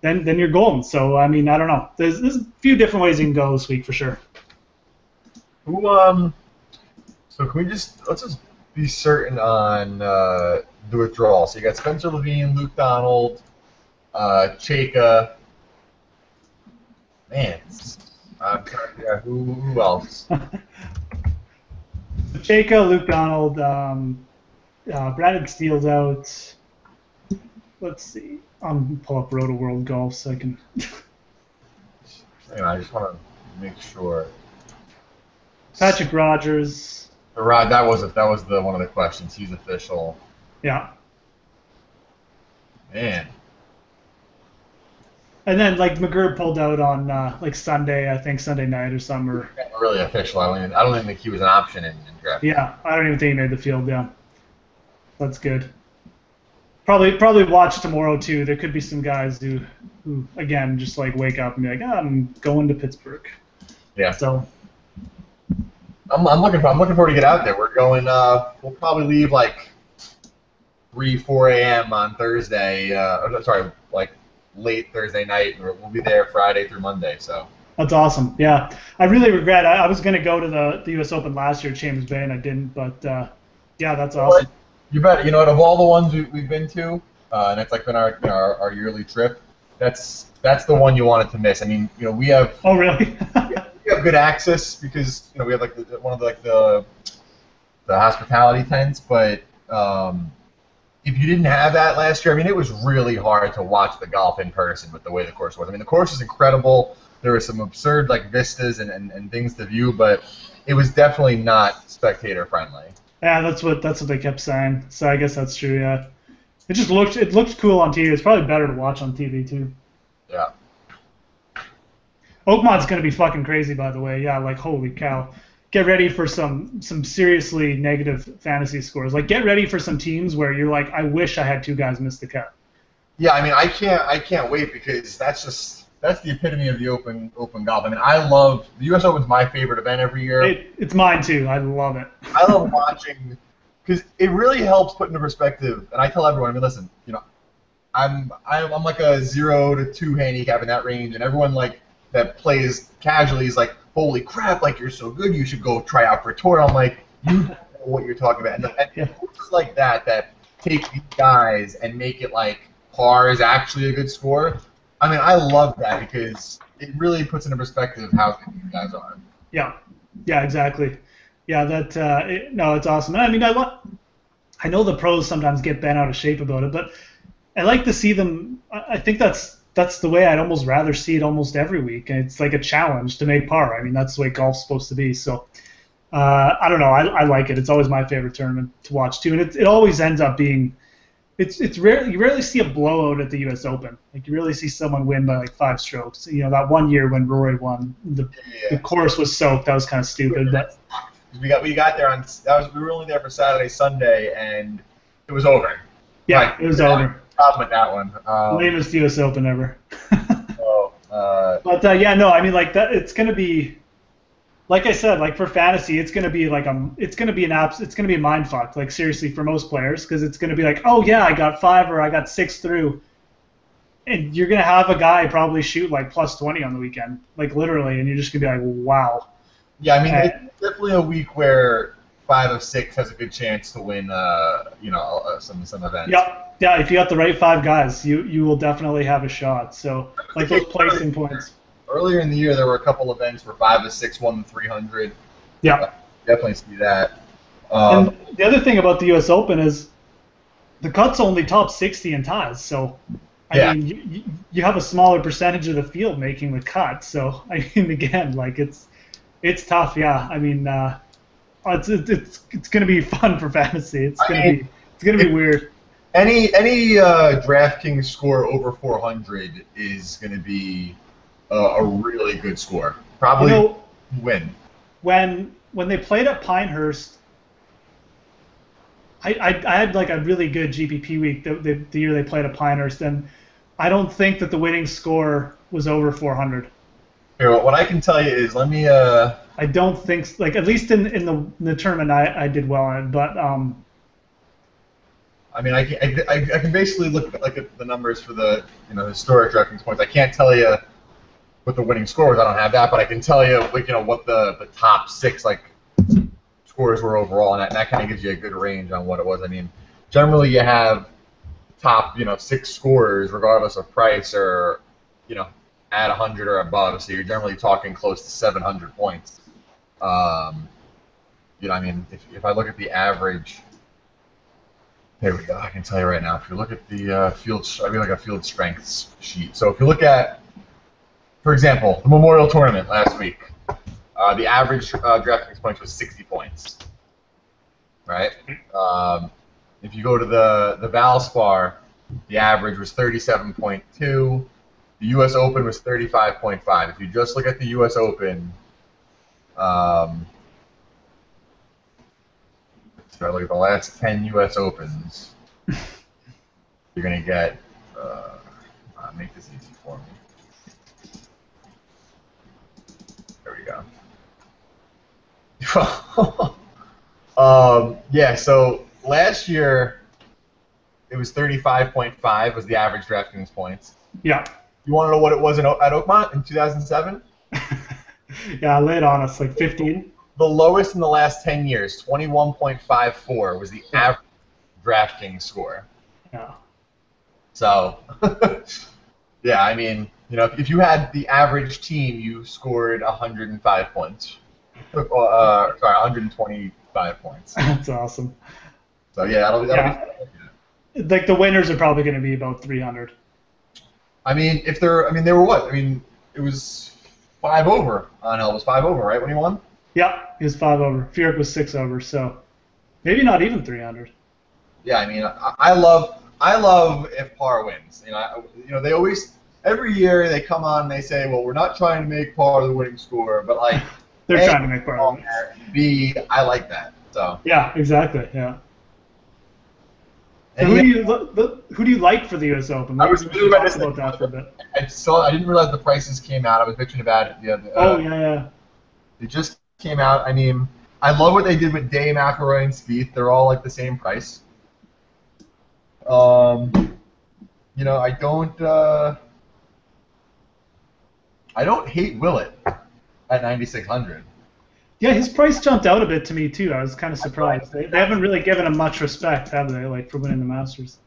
then you're golden. So I mean, I don't know. There's a few different ways you can go this week for sure. So can we let's just be certain on the withdrawal. So you got Spencer Levine, Luke Donald, Chaka. Man, I'm trying to figure out who else. Chaka, Luke Donald, Brandon Steele's out. Let's see. I'm pull up Roto World Golf so I can. Anyway, I just want to make sure. Patrick Rogers. That was one of the questions. He's official. Yeah. Man. And then like McGurk pulled out on like Sunday, I think Sunday night or something. Or, not really official. I don't even think he was an option in draft. Yeah, I don't even think he made the field. Yeah. That's good. Probably watch tomorrow too. There could be some guys who again just like wake up and be like, I'm going to Pittsburgh. Yeah. So. I'm looking forward to get out there. We're going. We'll probably leave like 3-4 a.m. on Thursday. Like late Thursday night. We'll be there Friday through Monday. So. That's awesome. Yeah, I really regret. I was going to go to the U.S. Open last year, Chambers Bay, and I didn't. But yeah, that's awesome. You bet. You know, out of all the ones we've been to, and it's like been our yearly trip. That's the one you wanted to miss. I mean, we have. Oh really? We have good access because we have like one of the hospitality tents. But if you didn't have that last year, I mean, it was really hard to watch the golf in person with the way the course was. I mean, the course is incredible. There were some absurd like vistas and things to view, but it was definitely not spectator friendly. Yeah, that's what they kept saying. So I guess that's true. Yeah, it looked cool on TV. It's probably better to watch on TV too. Yeah. Oakmont's gonna be fucking crazy, by the way. Yeah, like holy cow. Get ready for some seriously negative fantasy scores. Like get ready for some teams where you're like, I wish I had 2 guys miss the cut. Yeah, I mean, I can't wait because that's the epitome of the open golf. I mean, I love the U.S. Open's my favorite event every year. It's mine too. I love it. I love watching because it really helps put into perspective. And I tell everyone, I mean, listen, I'm like a 0 to 2 handicap in that range, and everyone like that plays casually is like, holy crap, like you're so good, you should go try out for a tour. I'm like, you don't know what you're talking about. And courses like that take these guys and make it like par is actually a good score. I mean, I love that because it really puts into perspective how good these guys are. Yeah, exactly. Yeah, it's awesome. And I mean, I know the pros sometimes get bent out of shape about it, but I like to see them. I think that's the way I'd almost rather see it almost every week. And it's like a challenge to make par. I mean, that's the way golf's supposed to be. So I don't know. I like it. It's always my favorite tournament to watch too, and it always ends up being. It's rare. You rarely see a blowout at the U.S. Open. Like you really see someone win by like 5 strokes. That one year when Rory won, the course was soaked. That was kind of stupid. But we got there we were only there for Saturday, Sunday, and it was over. Yeah, it was over. Problem with that one. Lamest U.S. Open ever. But yeah, no, I mean like that. It's gonna be. Like I said, like for fantasy, it's gonna be like it's gonna be a mind fuck. Like seriously, for most players, because it's gonna be like, oh yeah, I got 5 or I got 6 through, and you're gonna have a guy probably shoot like plus 20 on the weekend, like literally, and you're just gonna be like, wow. Yeah, I mean, it's definitely a week where 5 of 6 has a good chance to win, some events. Yep. Yeah, if you got the right 5 guys, you will definitely have a shot. So like those placing points. Earlier in the year, there were a couple events where 5 of 6 won the 300. Yeah. Definitely see that. And the other thing about the U.S. Open is the cut's only top 60 in ties. So, I Yeah. mean, you have a smaller percentage of the field making the cut. So, I mean, again, like it's tough. Yeah. I mean, it's going to be fun for fantasy. It's going to be weird. Any DraftKings score over 400 is going to be a really good score. Probably win. When they played at Pinehurst, I had like a really good GPP week the year they played at Pinehurst, and I don't think that the winning score was over 400. Here, what I can tell you is, let me. I don't think, like, at least in the tournament I did well in, but I mean, I can basically look at the numbers for the historic DraftKings points. I can't tell you what the winning score was. I don't have that, but I can tell you what the top 6 scores were overall, and that kind of gives you a good range on what it was. I mean, generally you have top 6 scorers regardless of price or at 100 or above, so you're generally talking close to 700 points. I mean, if I look at the average. There we go. I can tell you right now. If you look at the field, I mean like a field strengths sheet. So if you look at, for example, the Memorial Tournament last week, the average DraftKings points was 60 points, right? If you go to the Valspar, the average was 37.2. The U.S. Open was 35.5. If you just look at the U.S. Open, so look at the last 10 U.S. Opens. You're going to get, make this easy for me. There we go. Yeah, so last year it was 35.5 was the average DraftKings points. Yeah. You want to know what it was at Oakmont in 2007? Yeah, lay it on us, like 15. The lowest in the last 10 years, 21.54, was the average DraftKings score. Yeah. So, yeah, I mean, if you had the average team, you scored 105 points. Sorry, 125 points. That's awesome. So yeah, that'll be. Like the winners are probably going to be about 300. I mean, they were what? I mean, it was 5 over. It was 5 over, right, when he won? Yeah, he was 5 over. Furyk was 6 over, so maybe not even 300. Yeah, I mean, I love if par wins. They always every year they come on and they say, well, we're not trying to make par the winning score, but like they're trying to make par. B, I like that. So yeah, exactly. Yeah. So who do you like for the U.S. Open? I was really about that for a bit. I didn't realize the prices came out. I was bitching about it. Yeah. It just came out. I mean, I love what they did with Day, McIlroy, and Spieth. They're all like the same price. I don't hate Willett at 9,600. Yeah, his price jumped out a bit to me too. I was kind of surprised. They haven't really given him much respect, have they? Like for winning the Masters.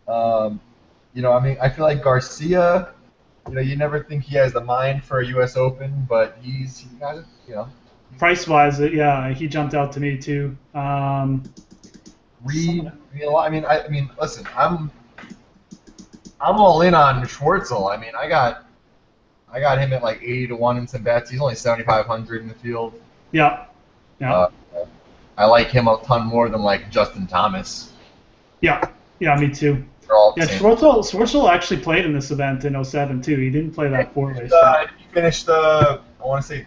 I mean, I feel like Garcia. You never think he has the mind for a U.S. Open, but he got it. Price-wise, yeah, he jumped out to me too. Reed, I mean, listen, I'm all in on Schwartzel. I mean, I got him at like 80 to 1 in some bets. He's only 7,500 in the field. Yeah. I like him a ton more than like Justin Thomas. Yeah, me too. Yeah, Schwartzel actually played in this event in 07 too. He didn't play that four-way. He finished I want to say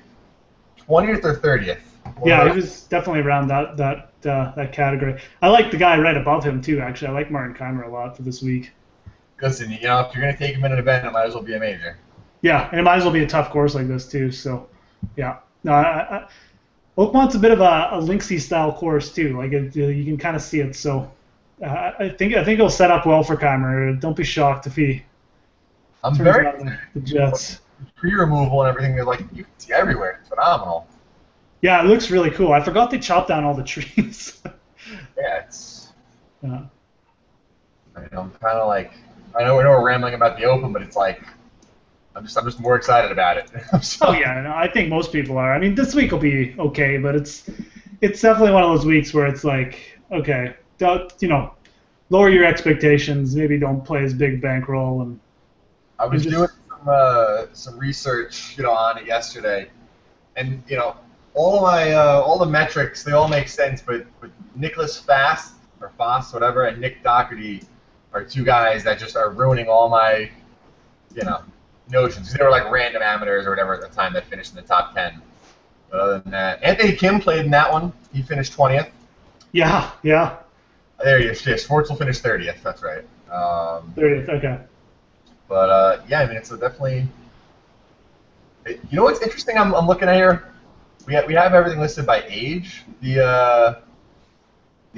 20th or 30th. Yeah, he was definitely around that category. I like the guy right above him too. Actually, I like Martin Keimer a lot for this week. Listen, if you're gonna take him in an event, it might as well be a major. Yeah, and it might as well be a tough course like this too. So, yeah, no, Oakmont's a bit of a Linksy style course too. Like you can kind of see it. So, I think it'll set up well for Keimer. Don't be shocked if he. I'm very the Jets. Tree removal and everything. They're like you can see everywhere. It's phenomenal. Yeah, it looks really cool. I forgot they chopped down all the trees. Yeah, it's. I mean, I'm kind of like, I know we're rambling about the Open, but it's like I'm just more excited about it. Oh So, yeah, no, I think most people are. I mean, this week will be okay, but it's definitely one of those weeks where it's like, okay, don't, lower your expectations. Maybe don't play as big bankroll I and was doing just some research, on it yesterday, and all the metrics, they all make sense, but Nicholas Foss, whatever, and Nick Doherty are two guys that just are ruining all my you know notions. They were like random amateurs or whatever at the time that finished in the top 10. But other than that, Anthony Kim played in that one. He finished 20th. yeah, yeah, There he is. Yeah, Schwartzel finished 30th. That's right. 30th. Okay. But yeah, I mean, it's definitely. You know what's interesting? I'm looking at here. We have everything listed by age. The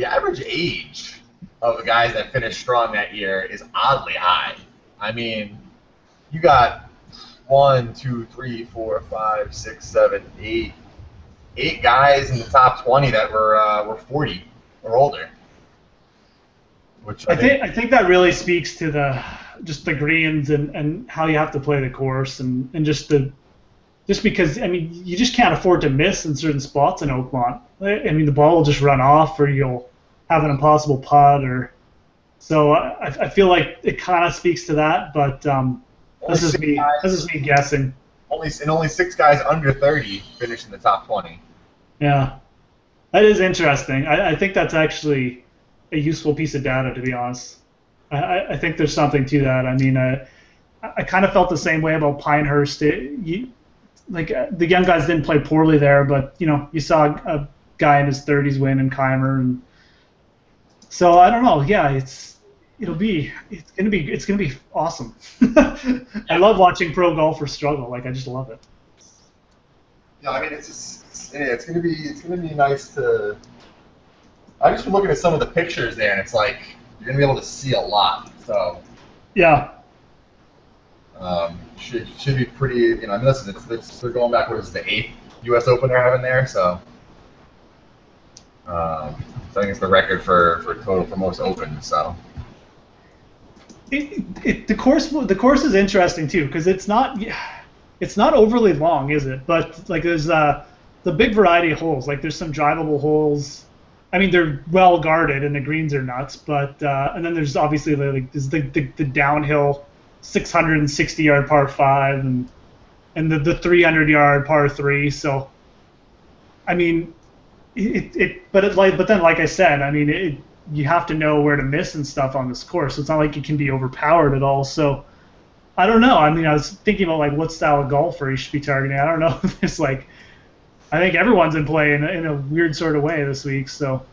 average age of the guys that finished strong that year is oddly high. I mean, you got 1, 2, 3, 4, 5, 6, 7, 8 guys in the top 20 that were 40 or older, which I think. I think that really speaks to the greens and how you have to play the course and just because I mean you just can't afford to miss in certain spots in Oakmont. I mean the ball will just run off or you'll have an impossible putt or so I feel like it kind of speaks to that, but Only six this guys, is me guessing. only 6 guys under 30 finished in the top 20. Yeah, that is interesting. I think that's actually a useful piece of data, to be honest. I think there's something to that. I mean, I kind of felt the same way about Pinehurst. The young guys didn't play poorly there, but you saw a guy in his 30s win in Keimer, and so I don't know. Yeah, it's gonna be awesome. I love watching pro golfers struggle. Like I just love it. Yeah, I mean it's gonna be nice to. I just been looking at some of the pictures there, and it's like you're gonna be able to see a lot. So Yeah. should be pretty. I mean, listen, they're going back. What is it, the 8th U.S. Open they're having there? So I think it's the record for total for most Opens. So The course is interesting too because it's not overly long, is it? But like there's the big variety of holes. Like there's some drivable holes. I mean they're well guarded and the greens are nuts. But and then there's obviously the downhill 660-yard par five and the 300-yard par three. So I mean but then like I said, I mean you have to know where to miss and stuff on this course. It's not like it can be overpowered at all. So I don't know. I mean, I was thinking about like what style of golfer you should be targeting. I don't know if it's like I think everyone's in play in a weird sort of way this week. So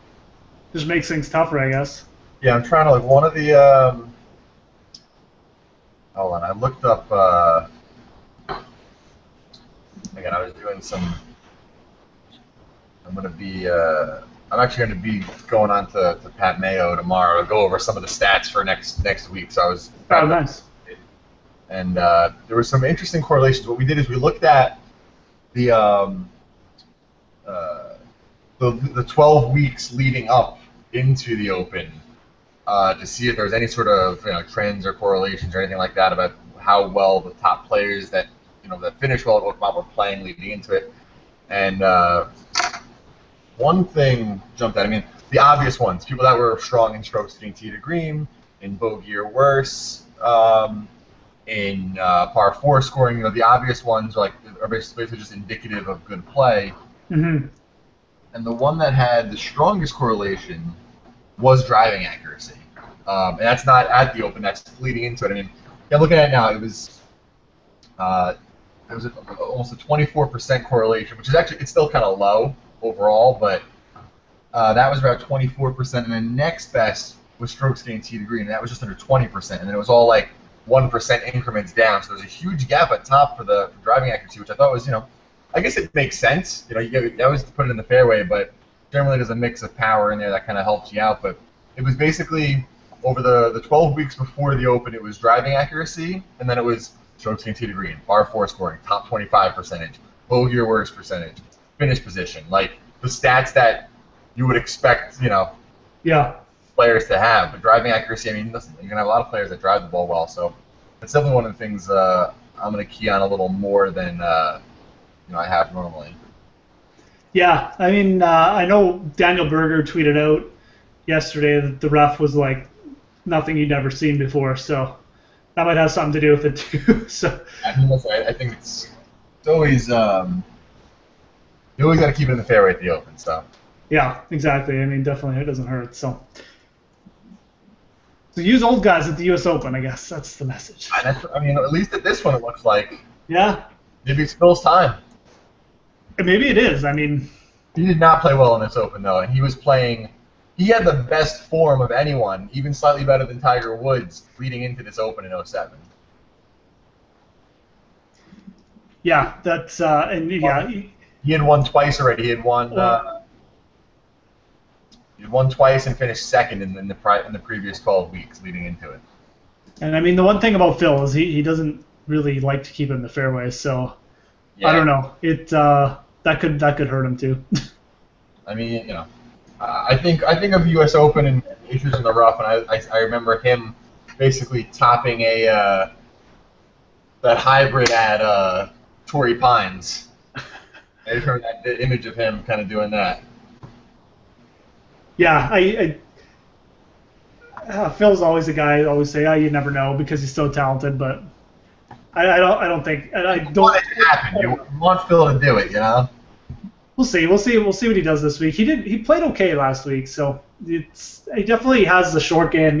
just makes things tougher, I guess. yeah, I'm trying to like one of the. Hold on, I looked up. Again, I was doing some. I'm gonna be. I'm actually going to be going on to Pat Mayo tomorrow to go over some of the stats for next week. So I was. Oh, nice. And there were some interesting correlations. What we did is we looked at the 12 weeks leading up into the Open to see if there was any sort of trends or correlations or anything like that about how well the top players that that finished well at Oakmont were playing leading into it. And one thing jumped out. I mean, the obvious ones, people that were strong in strokes gained tee to green, in bogey or worse, in par 4 scoring. The obvious ones are basically just indicative of good play. Mm-hmm. And the one that had the strongest correlation was driving accuracy. And that's not at the Open, that's leading into it. I mean, yeah, looking at it now, it was almost a 24% correlation, which is actually, it's still kind of low overall, but that was about 24%. And then next best was strokes gained tee to green, and that was just under 20%. And then it was all like 1% increments down. So there's a huge gap at top for the driving accuracy, which I thought was, I guess it makes sense. You always put it in the fairway, but generally there's a mix of power in there that kind of helps you out. But it was basically over the 12 weeks before the Open, it was driving accuracy, and then it was strokes gained tee to green, par 4 scoring, top 25 percentage, bogey or worse percentage, finish position, like the stats that you would expect, Yeah. players to have. But driving accuracy, I mean, listen, you're gonna have a lot of players that drive the ball well, so it's definitely one of the things I'm gonna key on a little more than I have normally. Yeah, I mean, I know Daniel Berger tweeted out yesterday that the ref was like nothing you'd never seen before, so that might have something to do with it too. So I mean, listen, I think it's always you always got to keep it in the fairway at the Open. So yeah, exactly. I mean, definitely it doesn't hurt. So use old guys at the U.S. Open, I guess that's the message. I mean, at least at this one, it looks like Yeah, maybe it's Phil's time. maybe it is. I mean, He did not play well in this Open though, and he was playing. He had the best form of anyone, even slightly better than Tiger Woods, leading into this Open in '07. yeah, that's and yeah. He had won twice already. He had won twice and finished second in the previous 12 weeks leading into it. And I mean, the one thing about Phil is he doesn't really like to keep it in the fairway, so Yeah. I don't know. It that could hurt him too. I mean, I think of U.S. Open and issues in the rough, and I remember him basically topping that hybrid at Torrey Pines. I just remember that image of him kind of doing that. Yeah, Phil's always a guy I always say, you never know because he's so talented, but I don't think I don't want it to happen. You want Phil to do it, We'll see what he does this week. He played okay last week, so he definitely has the short game.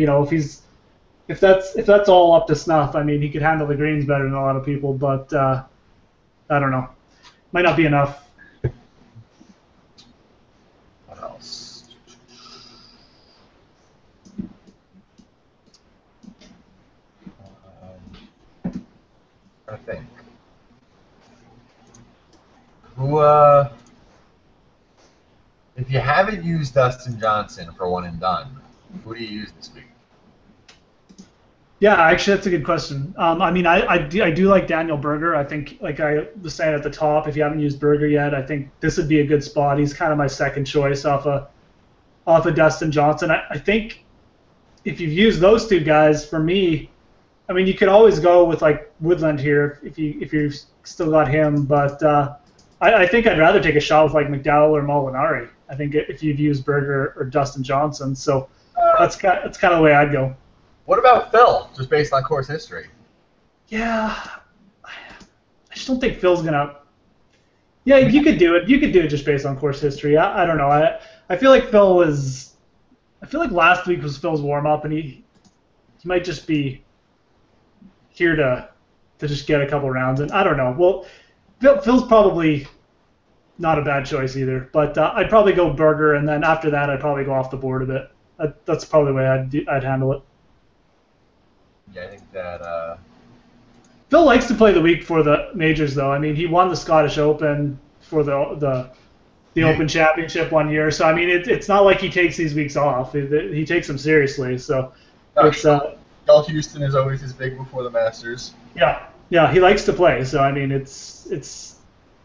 If that's all up to snuff, I mean, he could handle the greens better than a lot of people, but I don't know. Might not be enough. What else? I think. If you haven't used Dustin Johnson for one and done, who do you use this week? Yeah, actually, that's a good question. I mean, I do like Daniel Berger. I think, like I was saying at the top, if you haven't used Berger yet, I think this would be a good spot. He's kind of my second choice off of Dustin Johnson. I think if you've used those two guys, for me, I mean, you could always go with like Woodland here if you've still got him, but I think I'd rather take a shot with like McDowell or Molinari. I think if you've used Berger or Dustin Johnson, so that's kind of the way I'd go. What about Phil, just based on course history? Yeah, I just don't think Phil's gonna. Yeah, you could do it. You could do it just based on course history. I don't know. I feel like Phil is. I feel like last week was Phil's warm up, and he might just be here to just get a couple rounds. And I don't know. Well, Phil's probably not a bad choice either. But I'd probably go Berger, and then after that, I'd probably go off the board a bit. That's probably the way I'd handle it. Yeah, I think that. Phil likes to play the week for the majors, though. I mean, he won the Scottish Open for the Open Championship one year. So I mean, it's not like he takes these weeks off. He takes them seriously. So it's Phil Houston is always his big before the Masters. Yeah, he likes to play. So I mean, it's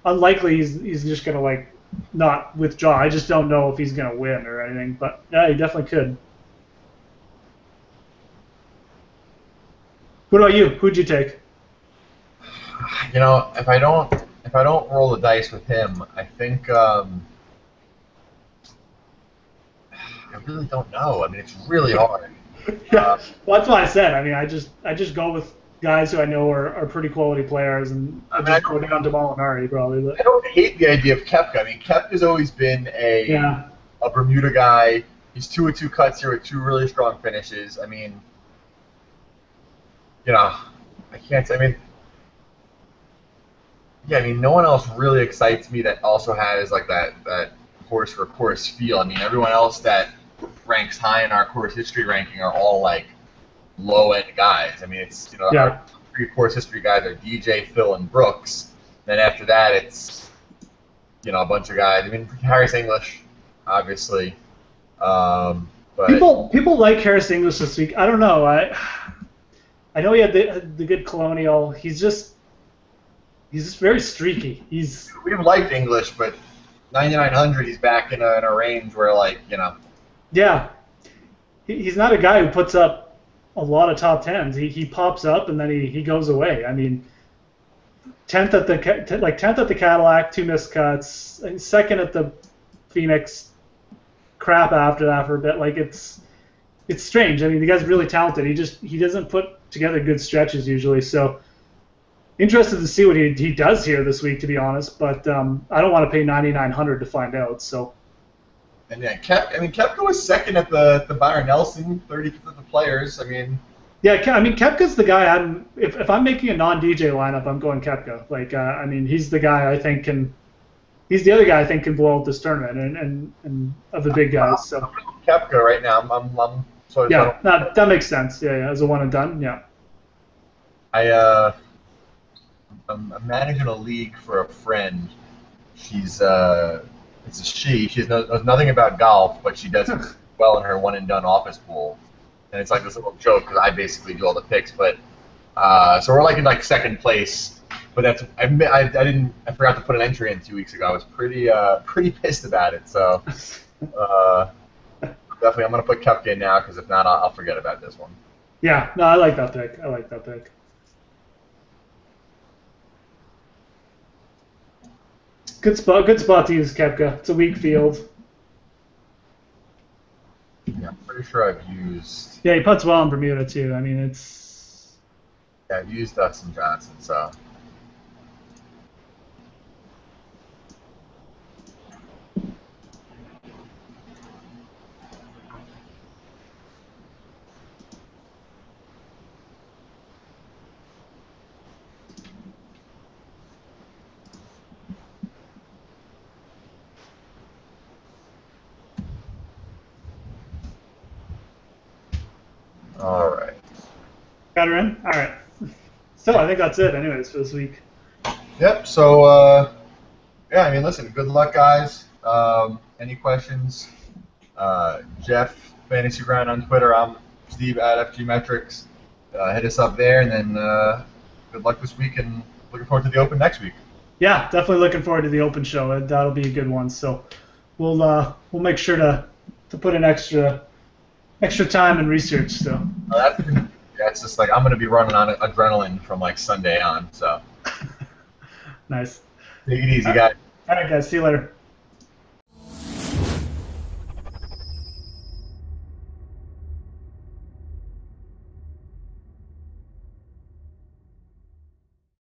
unlikely he's just gonna like not withdraw. I just don't know if he's gonna win or anything. But yeah, he definitely could. What about you? Who'd you take? If I don't roll the dice with him, I think I really don't know. I mean, it's really hard. Yeah, well, that's what I said. I mean, I just go with guys who I know are pretty quality players, and I just go down to Molinari probably. But. I don't hate the idea of Koepka. I mean, Koepka's always been a Bermuda guy. He's 2-2 cuts here with two really strong finishes. I mean, I can't. I mean, no one else really excites me that also has like that course for course feel. I mean, everyone else that ranks high in our course history ranking are all like low end guys. I mean, it's our three course history guys are DJ, Phil, and Brooks. Then after that, it's a bunch of guys. I mean, Harris English, obviously. But people like Harris English this week. I don't know. I know he had the good Colonial. He's just very streaky. We've liked English, but 9,900, he's back in a range where, like, Yeah. he's not a guy who puts up a lot of top tens. He pops up and then he goes away. I mean, 10th at the Cadillac, 2 missed cuts, second at the Phoenix, crap after that for a bit. Like it's strange. I mean, the guy's really talented. He doesn't put together good stretches usually. So interested to see what he does here this week, to be honest. But I don't want to pay $9,900 to find out. So. And yeah, Koepka was second at the Byron Nelson, 35th at the Players. I mean. Yeah, I mean Koepka's the guy. If I'm making a non-DJ lineup, I'm going Koepka. Like I mean, he's the guy I think he's the other guy I think can blow out this tournament and of the big guys. So Koepka right now. I'm sorry. Yeah, that makes sense. Yeah, as a one and done. Yeah. I'm managing a league for a friend. She's it's a she. She knows nothing about golf, but she does well in her one and done office pool. And it's like this little joke because I basically do all the picks. But so we're like in second place. But that's I forgot to put an entry in 2 weeks ago. I was pretty pissed about it. So definitely I'm gonna put Koepka in now because if not I'll forget about this one. Yeah, no, I like that pick. Good spot to use Koepka. It's a weak field. Yeah, I'm pretty sure I've used. Yeah, he puts well in Bermuda too. I mean, it's. Yeah, I've used Dustin Johnson, so. All right. Got her in? All right. So I think that's it anyways for this week. Yep, so, yeah, I mean, listen, good luck, guys. Any questions? Jeff, Fantasy Grind on Twitter. I'm Steve at FGmetrics. Hit us up there, and then good luck this week, and looking forward to the Open next week. Yeah, definitely looking forward to the Open show. That'll be a good one. So we'll make sure to put in extra time and research. So. It's just like I'm going to be running on adrenaline from like Sunday on. So. Nice. Take it easy, guys. All right, guys. See you later.